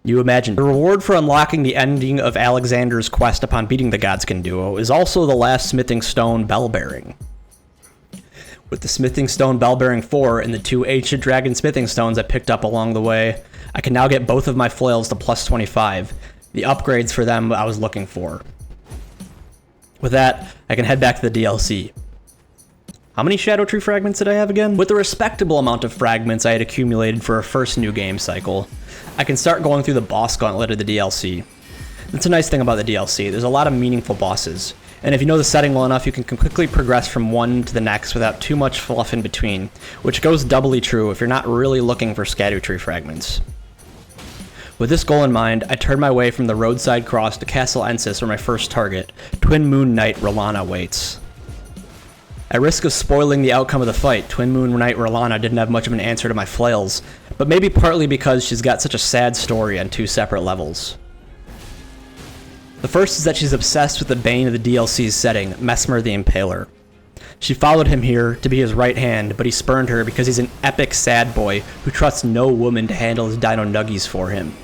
You imagine. The reward for unlocking the ending of Alexander's quest upon beating the Godskin Duo is also the last Smithing Stone Bell-Bearing. With the Smithing Stone Bell-Bearing 4 and the 2 Ancient Dragon Smithing Stones I picked up along the way, I can now get both of my flails to plus 25, the upgrades for them I was looking for. With that, I can head back to the DLC. How many Scadutree fragments did I have again? With the respectable amount of fragments I had accumulated for a first new game cycle, I can start going through the boss gauntlet of the DLC. That's a nice thing about the DLC, there's a lot of meaningful bosses, and if you know the setting well enough, you can quickly progress from one to the next without too much fluff in between, which goes doubly true if you're not really looking for Scadutree fragments. With this goal in mind, I turned my way from the roadside cross to Castle Ensis, where my first target, Twin Moon Knight Rellana, waits. At risk of spoiling the outcome of the fight, Twin Moon Knight Rellana didn't have much of an answer to my flails, but maybe partly because she's got such a sad story on two separate levels. The first is that she's obsessed with the bane of the DLC's setting, Messmer the Impaler. She followed him here to be his right hand, but he spurned her because he's an epic sad boy who trusts no woman to handle his dino nuggies for him.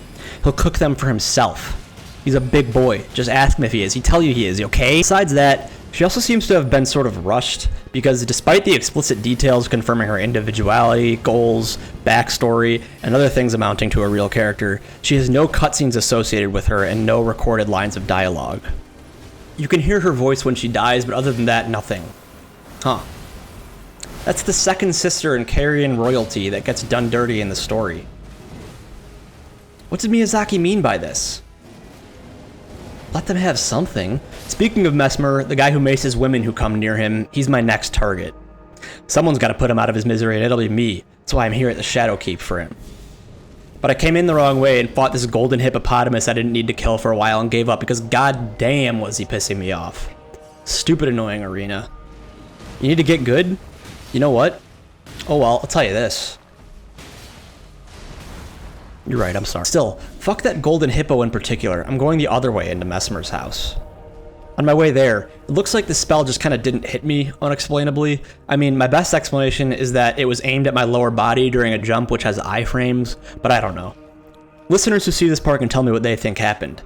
He'll cook them for himself. He's a big boy. Just ask him if he is. He'd tell you he is, okay? Besides that, she also seems to have been sort of rushed, because despite the explicit details confirming her individuality, goals, backstory, and other things amounting to a real character, she has no cutscenes associated with her and no recorded lines of dialogue. You can hear her voice when she dies, but other than that, nothing. Huh. That's the second sister in Carian royalty that gets done dirty in the story. What did Miyazaki mean by this? Let them have something. Speaking of Messmer, the guy who maces women who come near him, he's my next target. Someone's got to put him out of his misery, and it'll be me. That's why I'm here at the Shadow Keep for him. But I came in the wrong way and fought this golden hippopotamus I didn't need to kill for a while and gave up because goddamn was he pissing me off. Stupid annoying arena. You need to get good? You know what? Oh well, I'll tell you this. You're right, I'm sorry. Still, fuck that golden hippo in particular. I'm going the other way into Messmer's house. On my way there, it looks like the spell just kind of didn't hit me unexplainably. I mean, my best explanation is that it was aimed at my lower body during a jump which has iframes, but I don't know. Listeners who see this part can tell me what they think happened.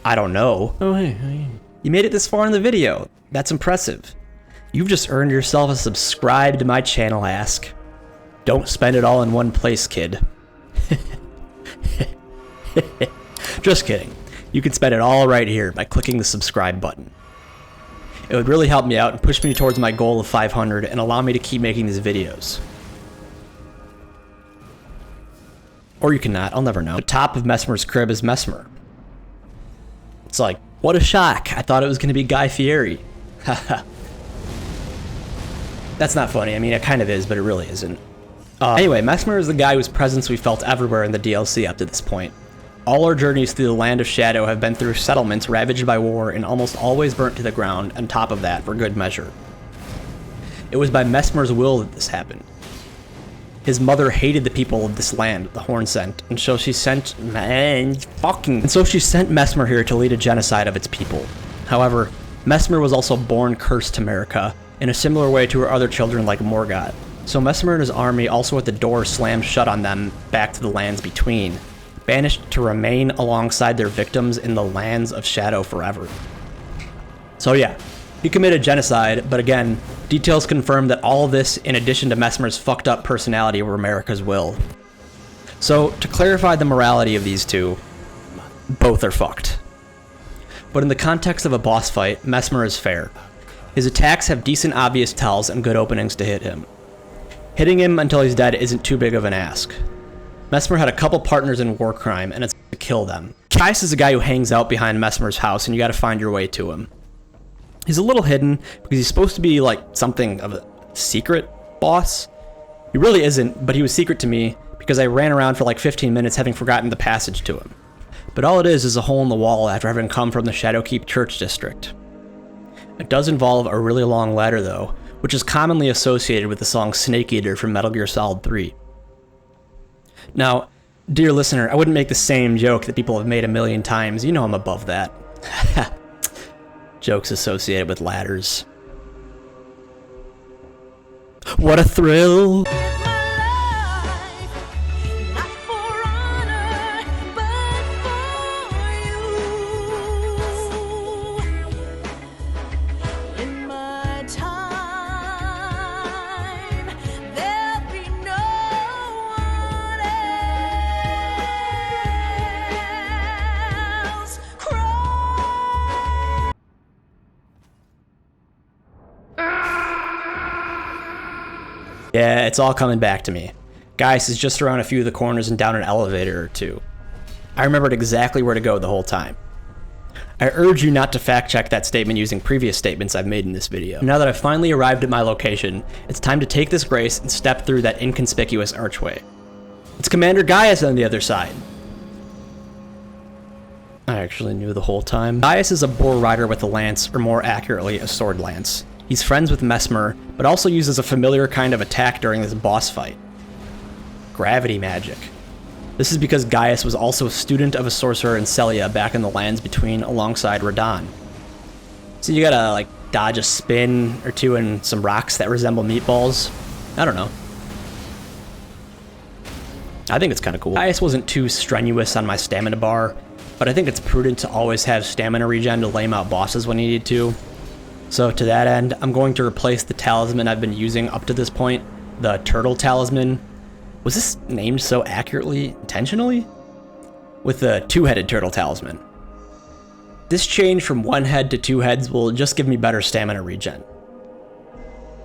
I don't know. Oh, hey. You made it this far in the video. That's impressive. You've just earned yourself a subscribe to my channel ask. Don't spend it all in one place, kid. Just kidding. You can spend it all right here by clicking the subscribe button. It would really help me out and push me towards my goal of 500 and allow me to keep making these videos. Or you cannot, I'll never know. The top of Messmer's crib is Messmer. It's like, what a shock. I thought it was going to be Guy Fieri. Haha. That's not funny. I mean, it kind of is, but it really isn't. Anyway, Messmer is the guy whose presence we felt everywhere in the DLC up to this point. All our journeys through the Land of Shadow have been through settlements ravaged by war and almost always burnt to the ground, on top of that, for good measure. It was by Messmer's will that this happened. His mother hated the people of this land, the Hornsent, and so she sent Messmer here to lead a genocide of its people. However, Messmer was also born cursed to America, in a similar way to her other children like Morgott. So Messmer and his army also had the door slammed shut on them back to the lands between, banished to remain alongside their victims in the lands of shadow forever. So yeah, he committed genocide, but again, details confirm that all of this in addition to Messmer's fucked up personality were America's will. So, to clarify the morality of these two, both are fucked. But in the context of a boss fight, Messmer is fair. His attacks have decent obvious tells and good openings to hit him. Hitting him until he's dead isn't too big of an ask. Messmer had a couple partners in war crime, and it's to kill them. Gaius is a guy who hangs out behind Messmer's house, and you gotta find your way to him. He's a little hidden, because he's supposed to be like something of a secret boss. He really isn't, but he was secret to me, because I ran around for like 15 minutes having forgotten the passage to him. But all it is a hole in the wall after having come from the Shadowkeep Church District. It does involve a really long ladder though, which is commonly associated with the song Snake Eater from Metal Gear Solid 3. Now, dear listener, I wouldn't make the same joke that people have made a million times. You know I'm above that. Jokes associated with ladders. What a thrill! Yeah, it's all coming back to me. Gaius is just around a few of the corners and down an elevator or two. I remembered exactly where to go the whole time. I urge you not to fact check that statement using previous statements I've made in this video. Now that I've finally arrived at my location, it's time to take this grace and step through that inconspicuous archway. It's Commander Gaius on the other side. I actually knew the whole time. Gaius is a boar rider with a lance, or more accurately, a sword lance. He's friends with Messmer, but also uses a familiar kind of attack during this boss fight. Gravity magic. This is because Gaius was also a student of a sorcerer in Celia back in the lands between alongside Radahn. So you gotta like dodge a spin or two and some rocks that resemble meatballs. I don't know. I think it's kind of cool. Gaius wasn't too strenuous on my stamina bar, but I think it's prudent to always have stamina regen to lame out bosses when you need to. So to that end, I'm going to replace the talisman I've been using up to this point, the turtle talisman. Was this named so accurately, intentionally? With the two-headed turtle talisman. This change from one head to two heads will just give me better stamina regen.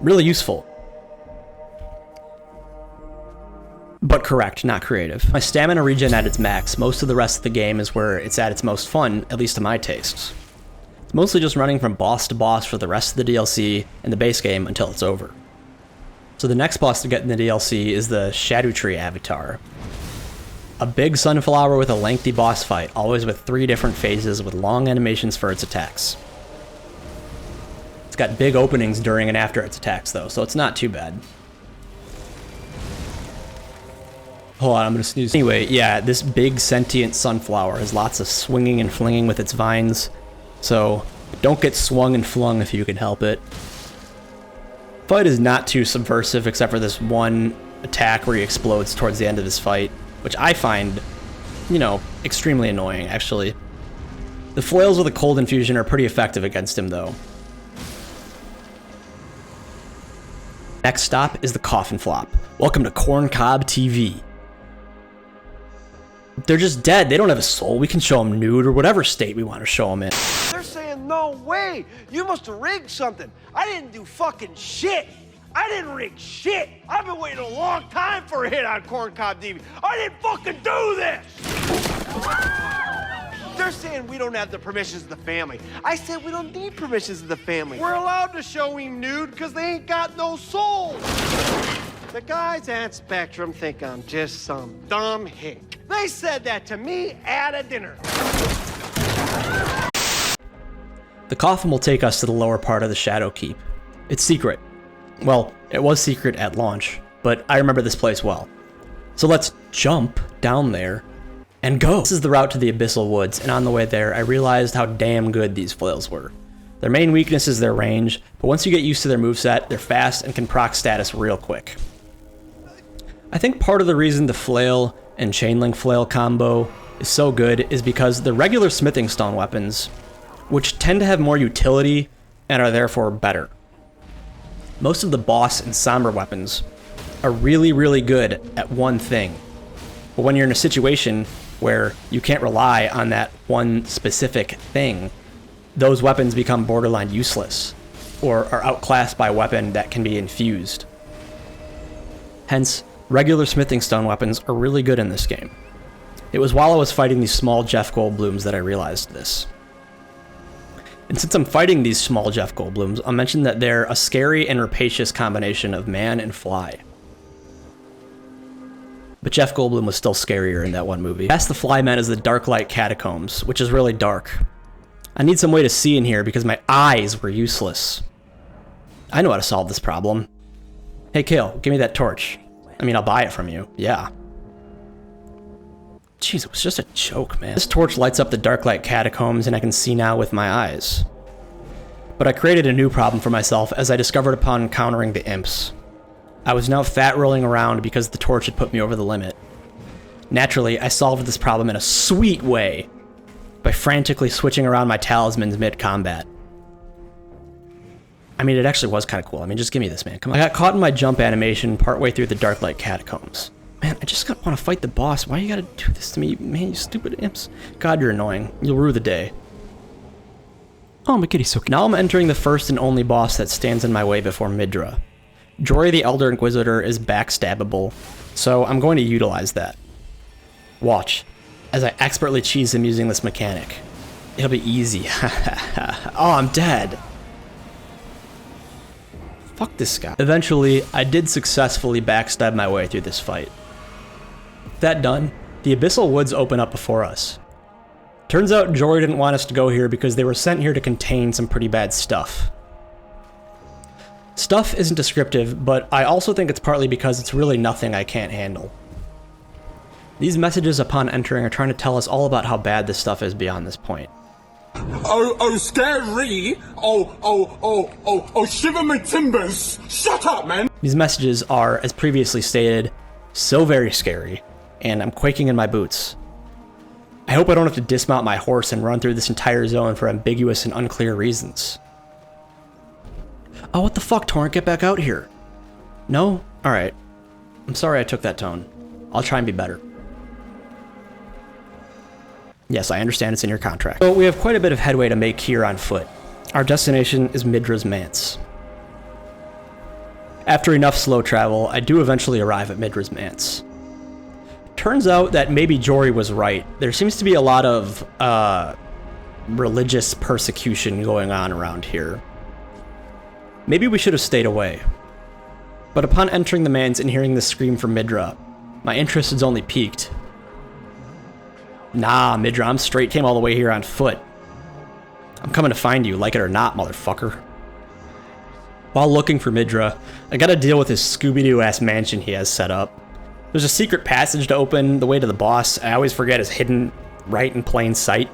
Really useful. But correct, not creative. My stamina regen at its max, most of the rest of the game is where it's at its most fun, at least to my tastes. Mostly just running from boss to boss for the rest of the DLC and the base game until it's over. So the next boss to get in the DLC is the Scadutree Avatar. A big sunflower with a lengthy boss fight, always with 3 different phases with long animations for its attacks. It's got big openings during and after its attacks though, so it's not too bad. Hold on, I'm gonna sneeze. Anyway, yeah, this big sentient sunflower has lots of swinging and flinging with its vines. So, don't get swung and flung if you can help it. Fight is not too subversive except for this one attack where he explodes towards the end of this fight, which I find, you know, extremely annoying, actually. The flails with a cold infusion are pretty effective against him, though. Next stop is the Coffin Flop. Welcome to Corncob TV. They're just dead. They don't have a soul. We can show them nude or whatever state we want to show them in. They're saying, no way. You must have rigged something. I didn't do fucking shit. I didn't rig shit. I've been waiting a long time for a hit on Corncob TV. I didn't fucking do this. They're saying we don't have the permissions of the family. I said we don't need permissions of the family. We're allowed to show him nude because they ain't got no soul. The guys at Spectrum think I'm just some dumb hick. They said that to me at a dinner. The coffin will take us to the lower part of the Shadowkeep. It's secret. Well, it was secret at launch. but I remember this place well. So let's jump down there and go. This is the route to the Abyssal Woods, and on the way there, I realized how damn good these flails were. Their main weakness is their range, but once you get used to their moveset, they're fast and can proc status real quick. I think part of the reason the flail and chainlink flail combo is so good is because the regular smithing stone weapons, which tend to have more utility and are therefore better. Most of the boss and somber weapons are really, really good at one thing. But when you're in a situation where you can't rely on that one specific thing, those weapons become borderline useless, or are outclassed by a weapon that can be infused. Hence, regular smithing stone weapons are really good in this game. It was while I was fighting these small Jeff Goldblums that I realized this. And since I'm fighting these small Jeff Goldblums, I'll mention that they're a scary and rapacious combination of man and fly. But Jeff Goldblum was still scarier in that one movie. Past the Flymen is the Darklight Catacombs, which is really dark. I need some way to see in here because my eyes were useless. I know how to solve this problem. Hey Kale, give me that torch. I mean, I'll buy it from you. Yeah. Jeez, it was just a joke, man. This torch lights up the Darklight Catacombs and I can see now with my eyes. But I created a new problem for myself as I discovered upon encountering the imps. I was now fat rolling around because the torch had put me over the limit. Naturally, I solved this problem in a sweet way by frantically switching around my talismans mid-combat. I mean, it actually was kind of cool. I mean, just give me this, man. Come on. I got caught in my jump animation partway through the Darklight Catacombs. Man, I just want to fight the boss. Why you gotta do this to me? Man, you stupid imps. God, you're annoying. You'll rue the day. Oh, my kitty's so cute. Now I'm entering the first and only boss that stands in my way before Midra. Jory the Elder Inquisitor is backstabbable, so I'm going to utilize that. Watch, as I expertly cheese him using this mechanic. It'll be easy. Oh, I'm dead. Fuck this guy. Eventually, I did successfully backstab my way through this fight. That done, the Abyssal Woods open up before us. Turns out Jory didn't want us to go here because they were sent here to contain some pretty bad stuff. Stuff isn't descriptive, but I also think it's partly because it's really nothing I can't handle. These messages upon entering are trying to tell us all about how bad this stuff is beyond this point. Oh, scary! Oh, shiver my timbers! Shut up, man! These messages are, as previously stated, so very scary, and I'm quaking in my boots. I hope I don't have to dismount my horse and run through this entire zone for ambiguous and unclear reasons. Oh, what the fuck, Torrent? Get back out here. No? Alright. I'm sorry I took that tone. I'll try and be better. Yes, I understand it's in your contract. So we have quite a bit of headway to make here on foot. Our destination is Midra's Manse. After enough slow travel, I do eventually arrive at Midra's Manse. Turns out that maybe Jory was right. There seems to be a lot of religious persecution going on around here. Maybe we should have stayed away. But upon entering the manse and hearing the scream from Midra, my interest is only piqued. Nah, Midra, I'm straight, came all the way here on foot. I'm coming to find you, like it or not, motherfucker. While looking for Midra, I gotta deal with his Scooby-Doo-ass mansion he has set up. There's a secret passage to open the way to the boss. I always forget it's hidden right in plain sight.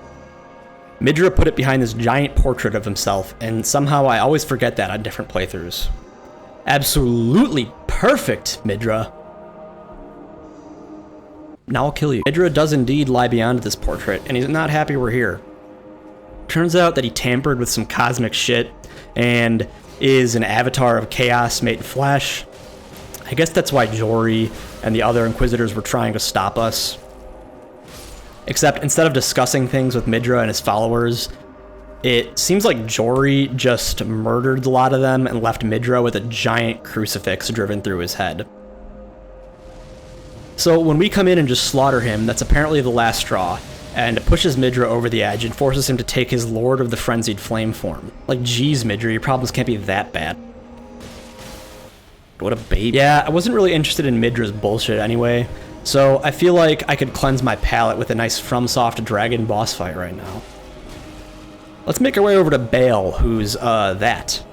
Midra put it behind this giant portrait of himself, and somehow I always forget that on different playthroughs. Absolutely perfect, Midra. Now I'll kill you. Midra does indeed lie beyond this portrait, and he's not happy we're here. Turns out that he tampered with some cosmic shit, and is an avatar of chaos made flesh. I guess that's why Jory and the other Inquisitors were trying to stop us. Except instead of discussing things with Midra and his followers, it seems like Jory just murdered a lot of them and left Midra with a giant crucifix driven through his head. So when we come in and just slaughter him, that's apparently the last straw, and it pushes Midra over the edge and forces him to take his Lord of the Frenzied Flame form. Like, geez, Midra, your problems can't be that bad. What a baby. Yeah, I wasn't really interested in Midra's bullshit anyway, so I feel like I could cleanse my palate with a nice FromSoft dragon boss fight right now. Let's make our way over to Bale, who's, that.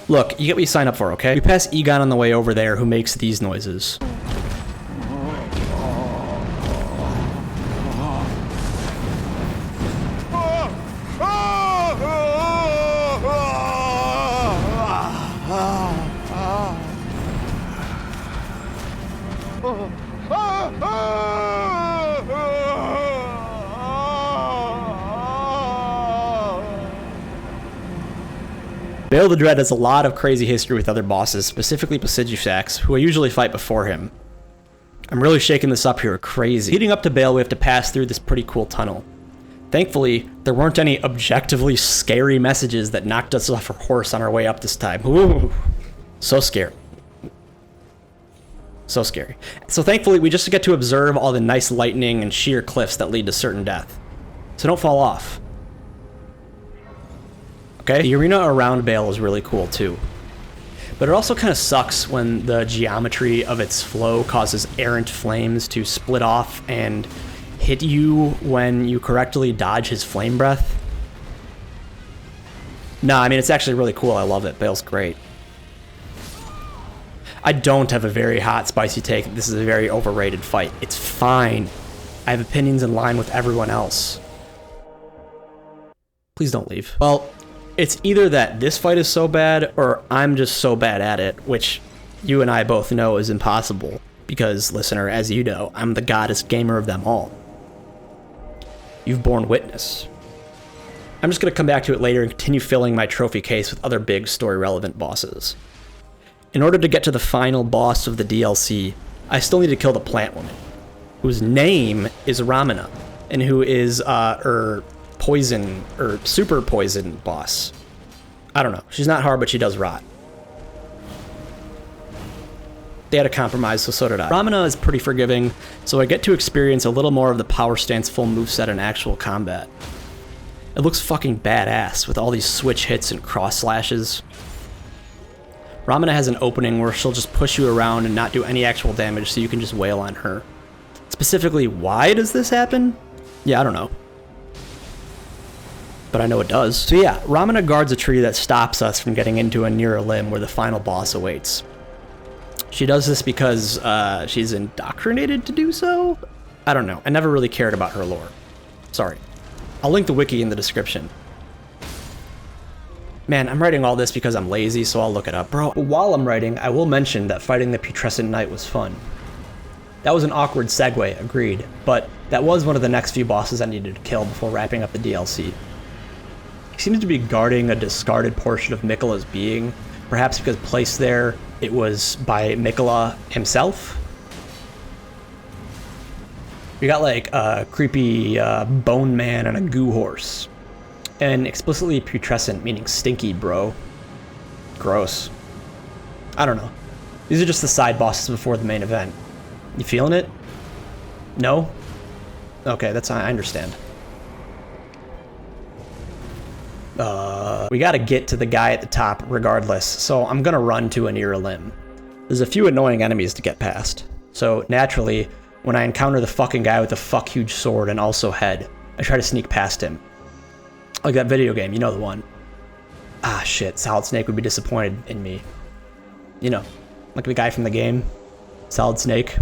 Look, you get what you sign up for, okay? We pass Egon on the way over there, who makes these noises. Bale the Dread has a lot of crazy history with other bosses, specifically Placidusax, who I usually fight before him. I'm really shaking this up here crazy. Leading up to Bale, we have to pass through this pretty cool tunnel. Thankfully, there weren't any objectively scary messages that knocked us off our horse on our way up this time. Ooh, so scary. So scary. So thankfully, we just get to observe all the nice lightning and sheer cliffs that lead to certain death. So don't fall off. Okay, the arena around Bale is really cool too. But it also kind of sucks when the geometry of its flow causes errant flames to split off and hit you when you correctly dodge his flame breath. Nah, I mean, it's actually really cool. I love it. Bale's great. I don't have a very hot, spicy take. This is a very overrated fight. It's fine. I have opinions in line with everyone else. Please don't leave. Well, it's either that this fight is so bad, or I'm just so bad at it, which you and I both know is impossible. Because, listener, as you know, I'm the goddess gamer of them all. You've borne witness. I'm just going to come back to it later and continue filling my trophy case with other big story-relevant bosses. In order to get to the final boss of the DLC, I still need to kill the plant woman, whose name is Romina, and who is, poison, or super poison boss. I don't know. She's not hard, but she does rot. They had a compromise, so did I. Romina is pretty forgiving, so I get to experience a little more of the power stance full moveset in actual combat. It looks fucking badass with all these switch hits and cross slashes. Romina has an opening where she'll just push you around and not do any actual damage, so you can just wail on her. Specifically, why does this happen? Yeah, I don't know. But I know it does. So yeah, Romina guards a tree that stops us from getting into a nearer limb where the final boss awaits. She does this because she's indoctrinated to do so? I don't know. I never really cared about her lore. Sorry. I'll link the wiki in the description. Man, I'm writing all this because I'm lazy, so I'll look it up. Bro, while I'm writing, I will mention that fighting the Putrescent Knight was fun. That was an awkward segue, agreed, but that was one of the next few bosses I needed to kill before wrapping up the DLC. He seemed to be guarding a discarded portion of Miquella's being, perhaps because placed there, it was by Miquella himself. We got like a creepy bone man and a goo horse. And explicitly putrescent, meaning stinky, bro. Gross. I don't know. These are just the side bosses before the main event. You feeling it? No? Okay, I understand. We gotta get to the guy at the top regardless, so I'm gonna run to a nearer limb. There's a few annoying enemies to get past, so naturally, when I encounter the fucking guy with the fuck huge sword and also head, I try to sneak past him. Like that video game, you know the one. Ah shit, Solid Snake would be disappointed in me. You know, like the guy from the game, Solid Snake.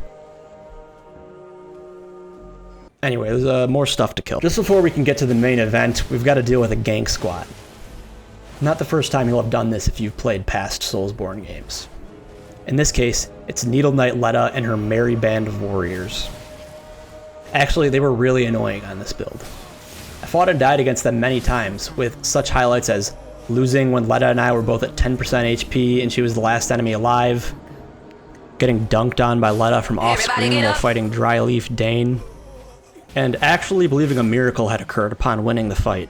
Anyway, there's more stuff to kill. Just before we can get to the main event, we've got to deal with a gank squad. Not the first time you'll have done this if you've played past Soulsborne games. In this case, it's Needle Knight Leda and her merry band of warriors. Actually, they were really annoying on this build. I fought and died against them many times, with such highlights as losing when Leda and I were both at 10% HP and she was the last enemy alive, getting dunked on by Leda from off-screen while fighting Dryleaf Dane, and actually believing a miracle had occurred upon winning the fight.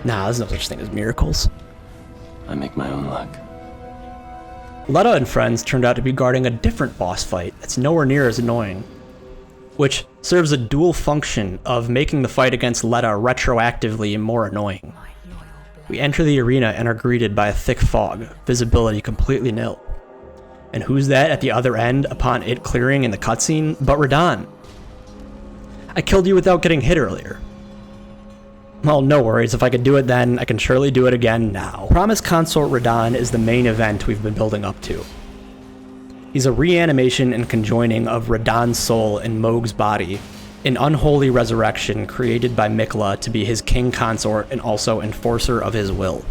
Nah, there's no such thing as miracles. I make my own luck. Leda and friends turned out to be guarding a different boss fight that's nowhere near as annoying, which serves a dual function of making the fight against Leda retroactively more annoying. We enter the arena and are greeted by a thick fog, visibility completely nil. And who's that at the other end upon it clearing in the cutscene but Radahn? I killed you without getting hit earlier. Well, no worries. If I could do it then, I can surely do it again now. Promised Consort Radahn is the main event we've been building up to. He's a reanimation and conjoining of Radahn's soul in Mohg's body, an unholy resurrection created by Miquella to be his king consort and also enforcer of his will.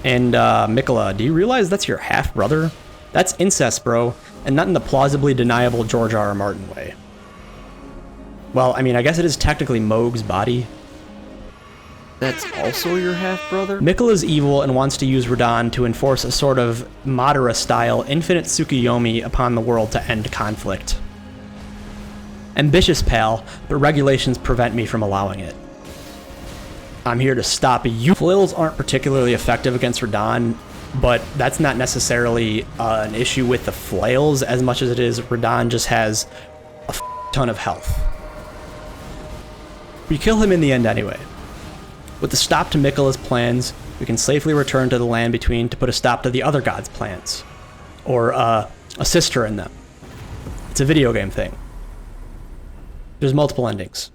And, Miquella, do you realize that's your half-brother? That's incest, bro, and not in the plausibly deniable George R. R. Martin way. Well, I mean, I guess it is technically Mohg's body. That's also your half-brother? Miquella's evil and wants to use Radahn to enforce a sort of Madara-style infinite Tsukuyomi upon the world to end conflict. Ambitious, pal, but regulations prevent me from allowing it. I'm here to stop you. Flails aren't particularly effective against Radahn, but that's not necessarily an issue with the Flails as much as it is Radahn just has a ton of health. We kill him in the end anyway. With the stop to Miquella's plans, we can safely return to the land between to put a stop to the other gods' plans. Or, assist her in them. It's a video game thing. There's multiple endings.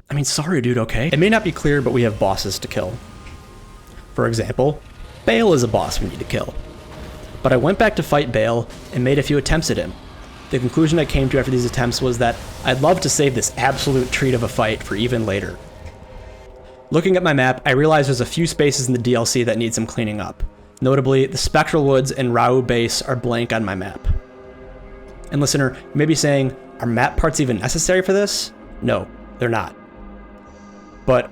I mean, sorry dude, okay? It may not be clear, but we have bosses to kill. For example, Baal is a boss we need to kill. But I went back to fight Baal and made a few attempts at him. The conclusion I came to after these attempts was that I'd love to save this absolute treat of a fight for even later. Looking at my map, I realize there's a few spaces in the DLC that need some cleaning up. Notably, the Spectral Woods and Rau base are blank on my map. And listener, you may be saying, are map parts even necessary for this? No, they're not. But,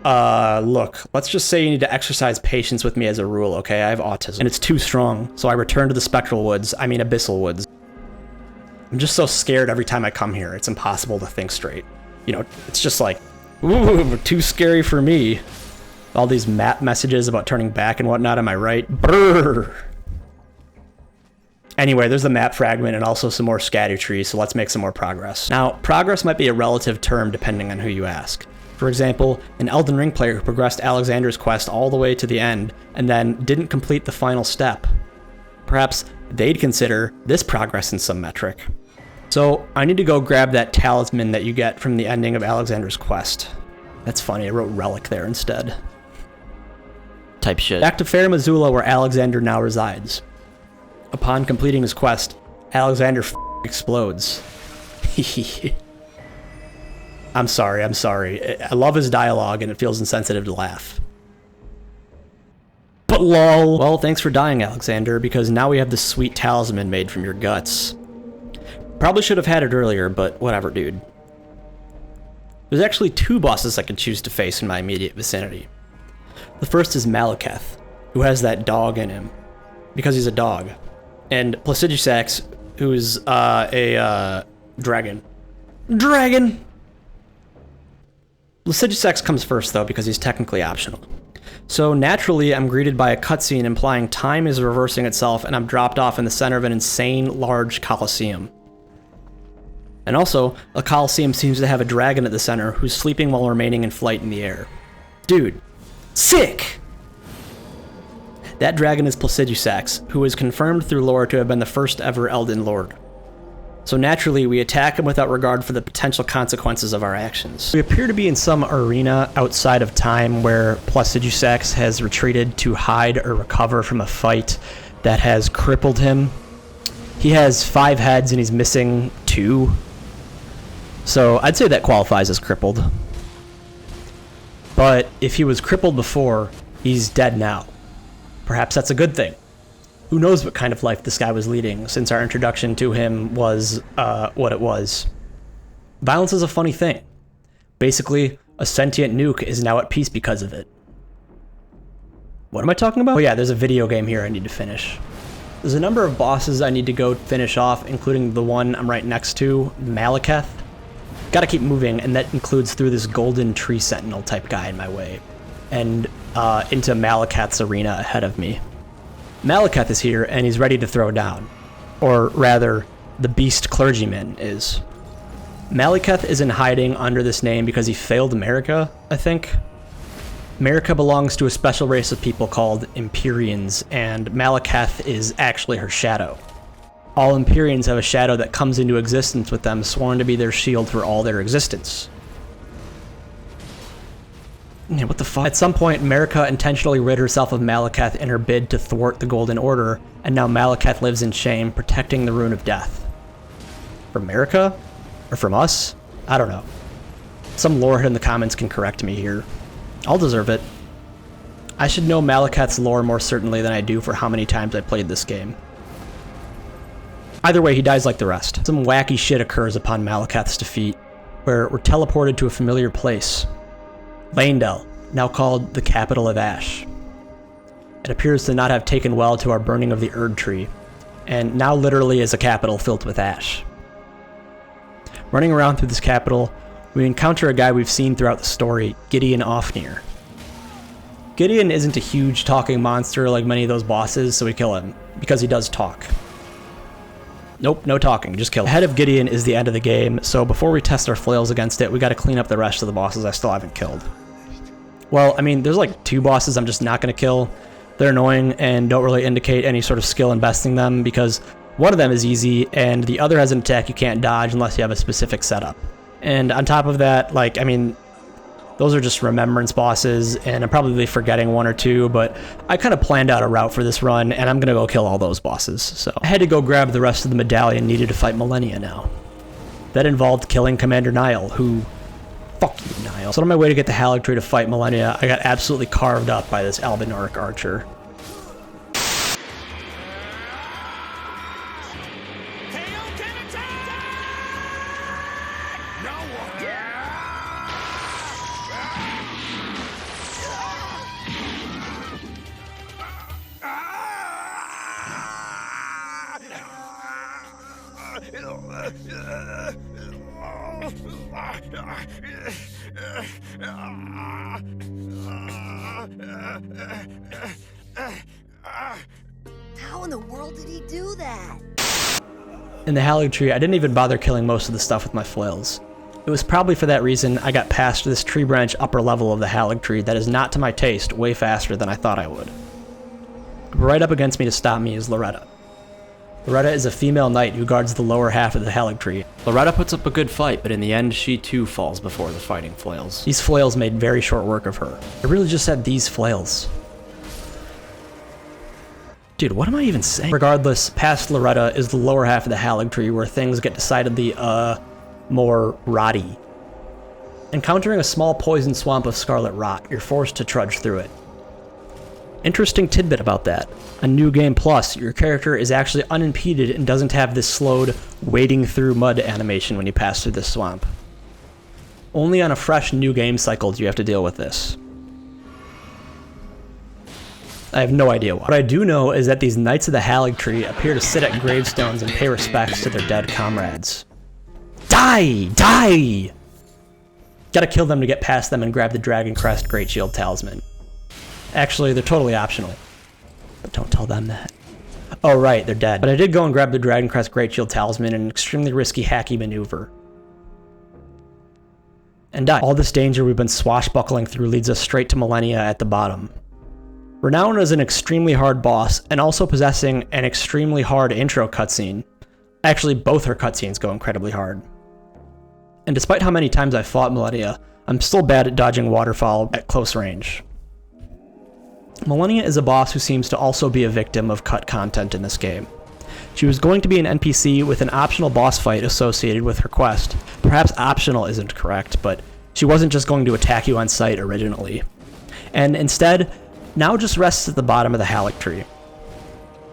look, let's just say you need to exercise patience with me as a rule, okay? I have autism, and it's too strong, so I return to the Spectral Woods, Abyssal Woods. I'm just so scared every time I come here, it's impossible to think straight. You know, it's just like, ooh, too scary for me. All these map messages about turning back and whatnot, am I right? Brrr! Anyway, there's the map fragment and also some more Scadutree, so let's make some more progress. Now, progress might be a relative term depending on who you ask. For example, an Elden Ring player who progressed Alexander's quest all the way to the end and then didn't complete the final step. Perhaps they'd consider this progress in some metric. So I need to go grab that talisman that you get from the ending of Alexander's quest. That's funny, I wrote relic there instead. Type shit. Back to Fair Missoula where Alexander now resides. Upon completing his quest, Alexander explodes. I'm sorry. I love his dialogue and it feels insensitive to laugh. But lol. Well, thanks for dying, Alexander, because now we have this sweet talisman made from your guts. Probably should have had it earlier, but whatever, dude. There's actually two bosses I can choose to face in my immediate vicinity. The first is Maliketh, who has that dog in him, because he's a dog. And Placidusax, who's a dragon. Dragon! Placidusax comes first, though, because he's technically optional. So naturally, I'm greeted by a cutscene implying time is reversing itself and I'm dropped off in the center of an insane large coliseum. And also, a coliseum seems to have a dragon at the center who's sleeping while remaining in flight in the air. Dude, sick! That dragon is Placidusax, who is confirmed through lore to have been the first ever Elden Lord. So naturally, we attack him without regard for the potential consequences of our actions. We appear to be in some arena outside of time where Placidusax has retreated to hide or recover from a fight that has crippled him. He has 5 heads and he's missing 2. So I'd say that qualifies as crippled. But if he was crippled before, he's dead now. Perhaps that's a good thing. Who knows what kind of life this guy was leading, since our introduction to him was, what it was. Violence is a funny thing. Basically, a sentient nuke is now at peace because of it. What am I talking about? Oh yeah, there's a video game here I need to finish. There's a number of bosses I need to go finish off, including the one I'm right next to, Maliketh. Gotta keep moving, and that includes through this golden tree sentinel type guy in my way, and into Maliketh's arena ahead of me. Maliketh is here, and he's ready to throw down. Or rather, the beast clergyman is. Maliketh is in hiding under this name because he failed America, I think. America belongs to a special race of people called Empyreans, and Maliketh is actually her shadow. All Empyreans have a shadow that comes into existence with them, sworn to be their shield for all their existence. Yeah, what the fuck? At some point, Marika intentionally rid herself of Maliketh in her bid to thwart the Golden Order, and now Maliketh lives in shame, protecting the Rune of Death. From Marika? Or from us? I don't know. Some lorehead in the comments can correct me here. I'll deserve it. I should know Maliketh's lore more certainly than I do for how many times I played this game. Either way, he dies like the rest. Some wacky shit occurs upon Maliketh's defeat, where we're teleported to a familiar place. Leyndell, now called the capital of Ash. It appears to not have taken well to our burning of the Erd Tree, and now literally is a capital filled with ash. Running around through this capital, we encounter a guy we've seen throughout the story, Gideon Ofnir. Gideon isn't a huge talking monster like many of those bosses, so we kill him, because he does talk. Nope, no talking, just kill him. Ahead of Gideon is the end of the game, so before we test our flails against it, we gotta clean up the rest of the bosses I still haven't killed. Well, I mean, there's like 2 bosses I'm just not gonna kill. They're annoying and don't really indicate any sort of skill in besting them, because one of them is easy, and the other has an attack you can't dodge unless you have a specific setup. And on top of that, like, I mean, those are just remembrance bosses, and I'm probably forgetting 1 or 2, but I kind of planned out a route for this run, and I'm gonna go kill all those bosses. So I had to go grab the rest of the medallion needed to fight Malenia now. That involved killing Commander Niall, who... Fuck you, Niall. So on my way to get the Haligtree to fight Malenia, I got absolutely carved up by this Albinoric archer. How in the world did he do that? In the Haligtree, I didn't even bother killing most of the stuff with my flails. It was probably for that reason I got past this tree branch upper level of the Haligtree that is not to my taste way faster than I thought I would. Right up against me to stop me is Loretta. Loretta is a female knight who guards the lower half of the Haligtree. Loretta puts up a good fight, but in the end, she too falls before the fighting flails. These flails made very short work of her. I really just said these flails. Dude, what am I even saying? Regardless, past Loretta is the lower half of the Haligtree where things get decidedly, more rotty. Encountering a small poison swamp of scarlet rot, you're forced to trudge through it. Interesting tidbit about that. On New Game Plus, your character is actually unimpeded and doesn't have this slowed, wading through mud animation when you pass through this swamp. Only on a fresh New Game cycle do you have to deal with this. I have no idea why. What I do know is that these Knights of the Haligtree appear to sit at gravestones and pay respects to their dead comrades. Die! Die! Gotta kill them to get past them and grab the Dragon Crest Great Shield Talisman. Actually, they're totally optional. But don't tell them that. Oh right, they're dead. But I did go and grab the Dragon Crest Great Shield Talisman in an extremely risky hacky maneuver. And die. All this danger we've been swashbuckling through leads us straight to Malenia at the bottom. Renown is an extremely hard boss, and also possessing an extremely hard intro cutscene. Actually, both her cutscenes go incredibly hard. And despite how many times I've fought Malenia, I'm still bad at dodging waterfall at close range. Malenia is a boss who seems to also be a victim of cut content in this game. She was going to be an NPC with an optional boss fight associated with her quest. Perhaps optional isn't correct, but she wasn't just going to attack you on sight originally. And instead, now just rests at the bottom of the Haligtree.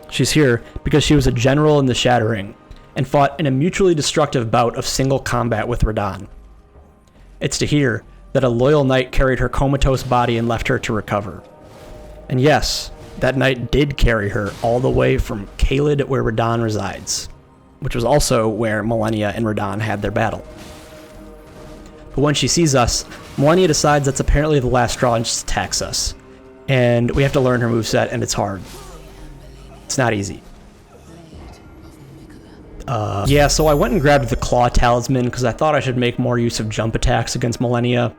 She's here because she was a general in the Shattering, and fought in a mutually destructive bout of single combat with Radahn. It's to here that a loyal knight carried her comatose body and left her to recover. And yes, that knight did carry her all the way from Caelid, where Radahn resides, which was also where Malenia and Radahn had their battle. But when she sees us, Malenia decides that's apparently the last straw and just attacks us. And we have to learn her moveset, and it's hard. It's not easy. Yeah, so I went and grabbed the Claw Talisman because I thought I should make more use of jump attacks against Malenia.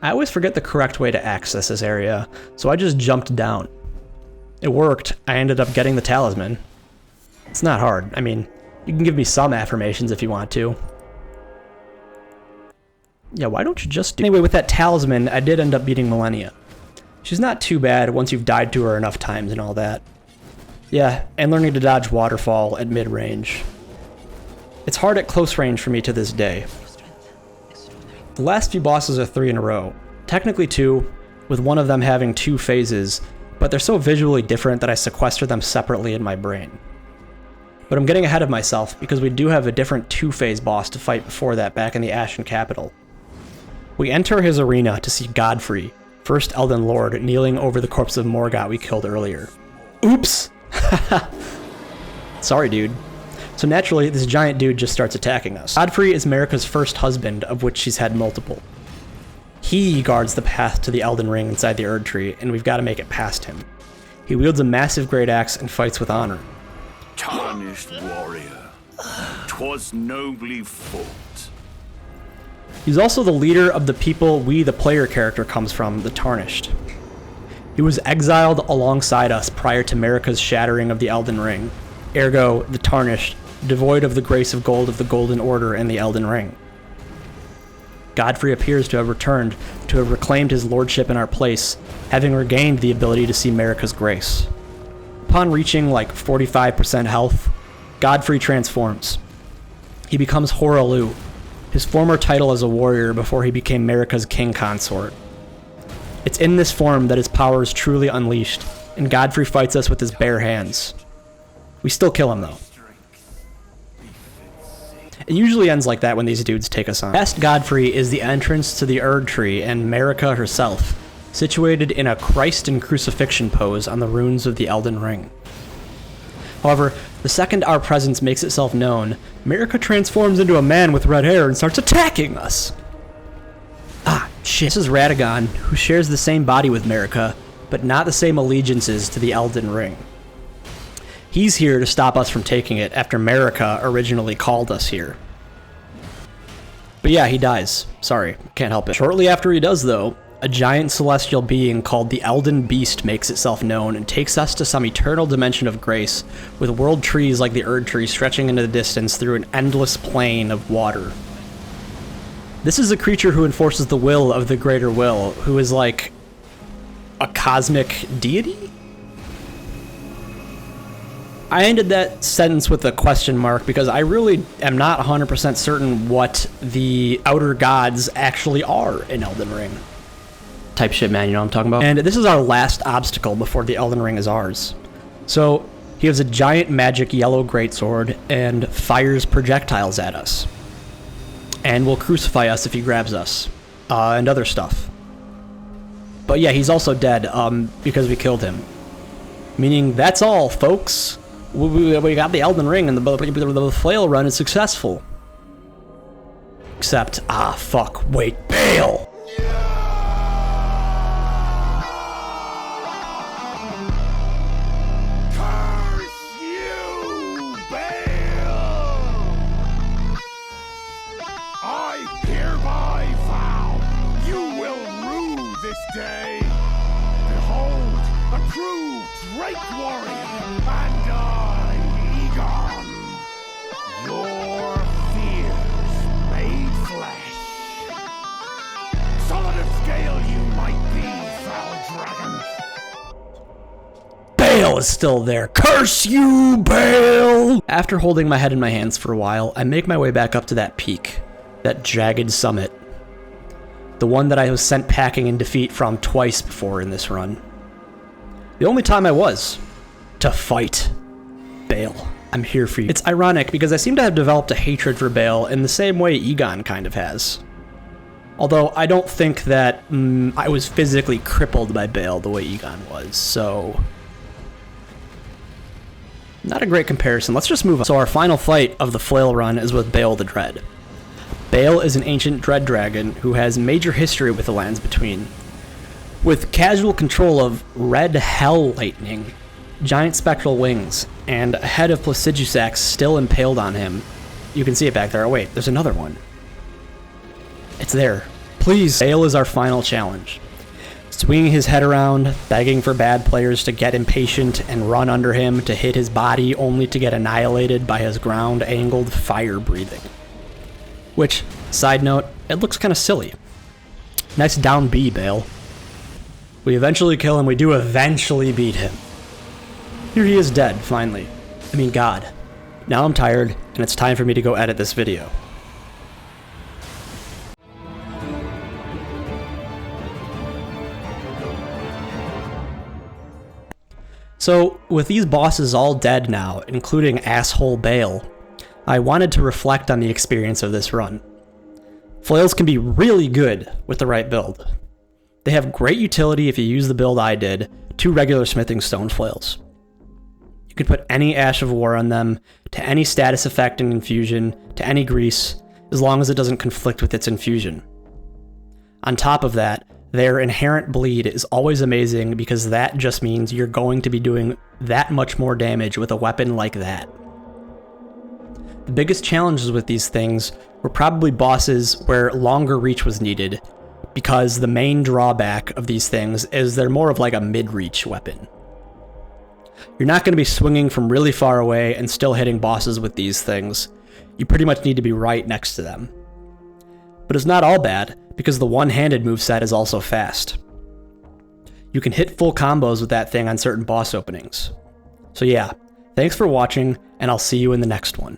I always forget the correct way to access this area, so I just jumped down. It worked. I ended up getting the talisman. It's not hard. I mean, you can give me some affirmations if you want to. Yeah, why don't you just do... Anyway, with that talisman, I did end up beating Malenia. She's not too bad once you've died to her enough times and all that. Yeah, and learning to dodge waterfall at mid-range. It's hard at close range for me to this day. The last few bosses are 3 in a row. Technically 2, with one of them having 2 phases, but they're so visually different that I sequester them separately in my brain. But I'm getting ahead of myself because we do have a different 2-phase boss to fight before that back in the Ashen Capital. We enter his arena to see Godfrey, first Elden Lord, kneeling over the corpse of Morgott we killed earlier. Oops! Sorry, dude. So naturally, this giant dude just starts attacking us. Godfrey is Marika's first husband, of which she's had multiple. He guards the path to the Elden Ring inside the Erd Tree, and we've got to make it past him. He wields a massive great axe and fights with honor. Tarnished warrior, 'twas nobly fought. He's also the leader of the people we, the player character, comes from, the Tarnished. He was exiled alongside us prior to Marika's shattering of the Elden Ring, ergo, the Tarnished, devoid of the grace of gold of the Golden Order and the Elden Ring. Godfrey appears to have returned, to have reclaimed his lordship in our place, having regained the ability to see Marika's grace. Upon reaching like 45% health, Godfrey transforms. He becomes Horalu, his former title as a warrior before he became Marika's king consort. It's in this form that his power is truly unleashed, and Godfrey fights us with his bare hands. We still kill him though. It usually ends like that when these dudes take us on. Past Godfrey is the entrance to the Erd Tree and Marika herself, situated in a Christ and crucifixion pose on the runes of the Elden Ring. However, the second our presence makes itself known, Marika transforms into a man with red hair and starts attacking us. Ah, shit. This is Radahn, who shares the same body with Marika, but not the same allegiances to the Elden Ring. He's here to stop us from taking it after Marika originally called us here. But yeah, he dies. Sorry, can't help it. Shortly after he does though, a giant celestial being called the Elden Beast makes itself known and takes us to some eternal dimension of grace, with world trees like the Erd Tree stretching into the distance through an endless plain of water. This is a creature who enforces the will of the Greater Will, who is like a cosmic deity? I ended that sentence with a question mark because I really am not 100% certain what the outer gods actually are in Elden Ring. Type shit, man, you know what I'm talking about? And this is our last obstacle before the Elden Ring is ours. So, he has a giant magic yellow greatsword and fires projectiles at us. And will crucify us if he grabs us. And other stuff. But yeah, he's also dead, because we killed him. Meaning, that's all, folks. We got the Elden Ring and the flail run is successful. Except, fuck, wait, Baal! Baal is still there. Curse you, Baal! After holding my head in my hands for a while, I make my way back up to that peak, that jagged summit. The one that I was sent packing in defeat from twice before in this run. The only time I was. To fight. Baal, I'm here for you. It's ironic because I seem to have developed a hatred for Baal in the same way Egon kind of has. Although I don't think that I was physically crippled by Baal the way Egon was, so... Not a great comparison. Let's just move on. So our final fight of the Flail run is with Baal the Dread. Baal is an ancient dread dragon who has major history with the Lands Between. With casual control of red hell lightning, giant spectral wings, and a head of Placidusax still impaled on him. You can see it back there. Oh wait, there's another one. It's there. Please. Baal is our final challenge. Swinging his head around, begging for bad players to get impatient and run under him to hit his body only to get annihilated by his ground-angled fire breathing. Which, side note, it looks kind of silly. Nice down B, Bale. We eventually kill him. We do eventually beat him. Here he is dead, finally. I mean, God. Now I'm tired, and it's time for me to go edit this video. So, with these bosses all dead now, including asshole Bale, I wanted to reflect on the experience of this run. Flails can be really good with the right build. They have great utility if you use the build I did, 2 regular smithing stone flails. You can put any Ash of War on them, to any status effect and infusion, to any grease, as long as it doesn't conflict with its infusion. On top of that, their inherent bleed is always amazing because that just means you're going to be doing that much more damage with a weapon like that. The biggest challenges with these things were probably bosses where longer reach was needed, because the main drawback of these things is they're more of like a mid-reach weapon. You're not going to be swinging from really far away and still hitting bosses with these things. You pretty much need to be right next to them. But it's not all bad, because the one-handed moveset is also fast. You can hit full combos with that thing on certain boss openings. So yeah, thanks for watching, and I'll see you in the next one.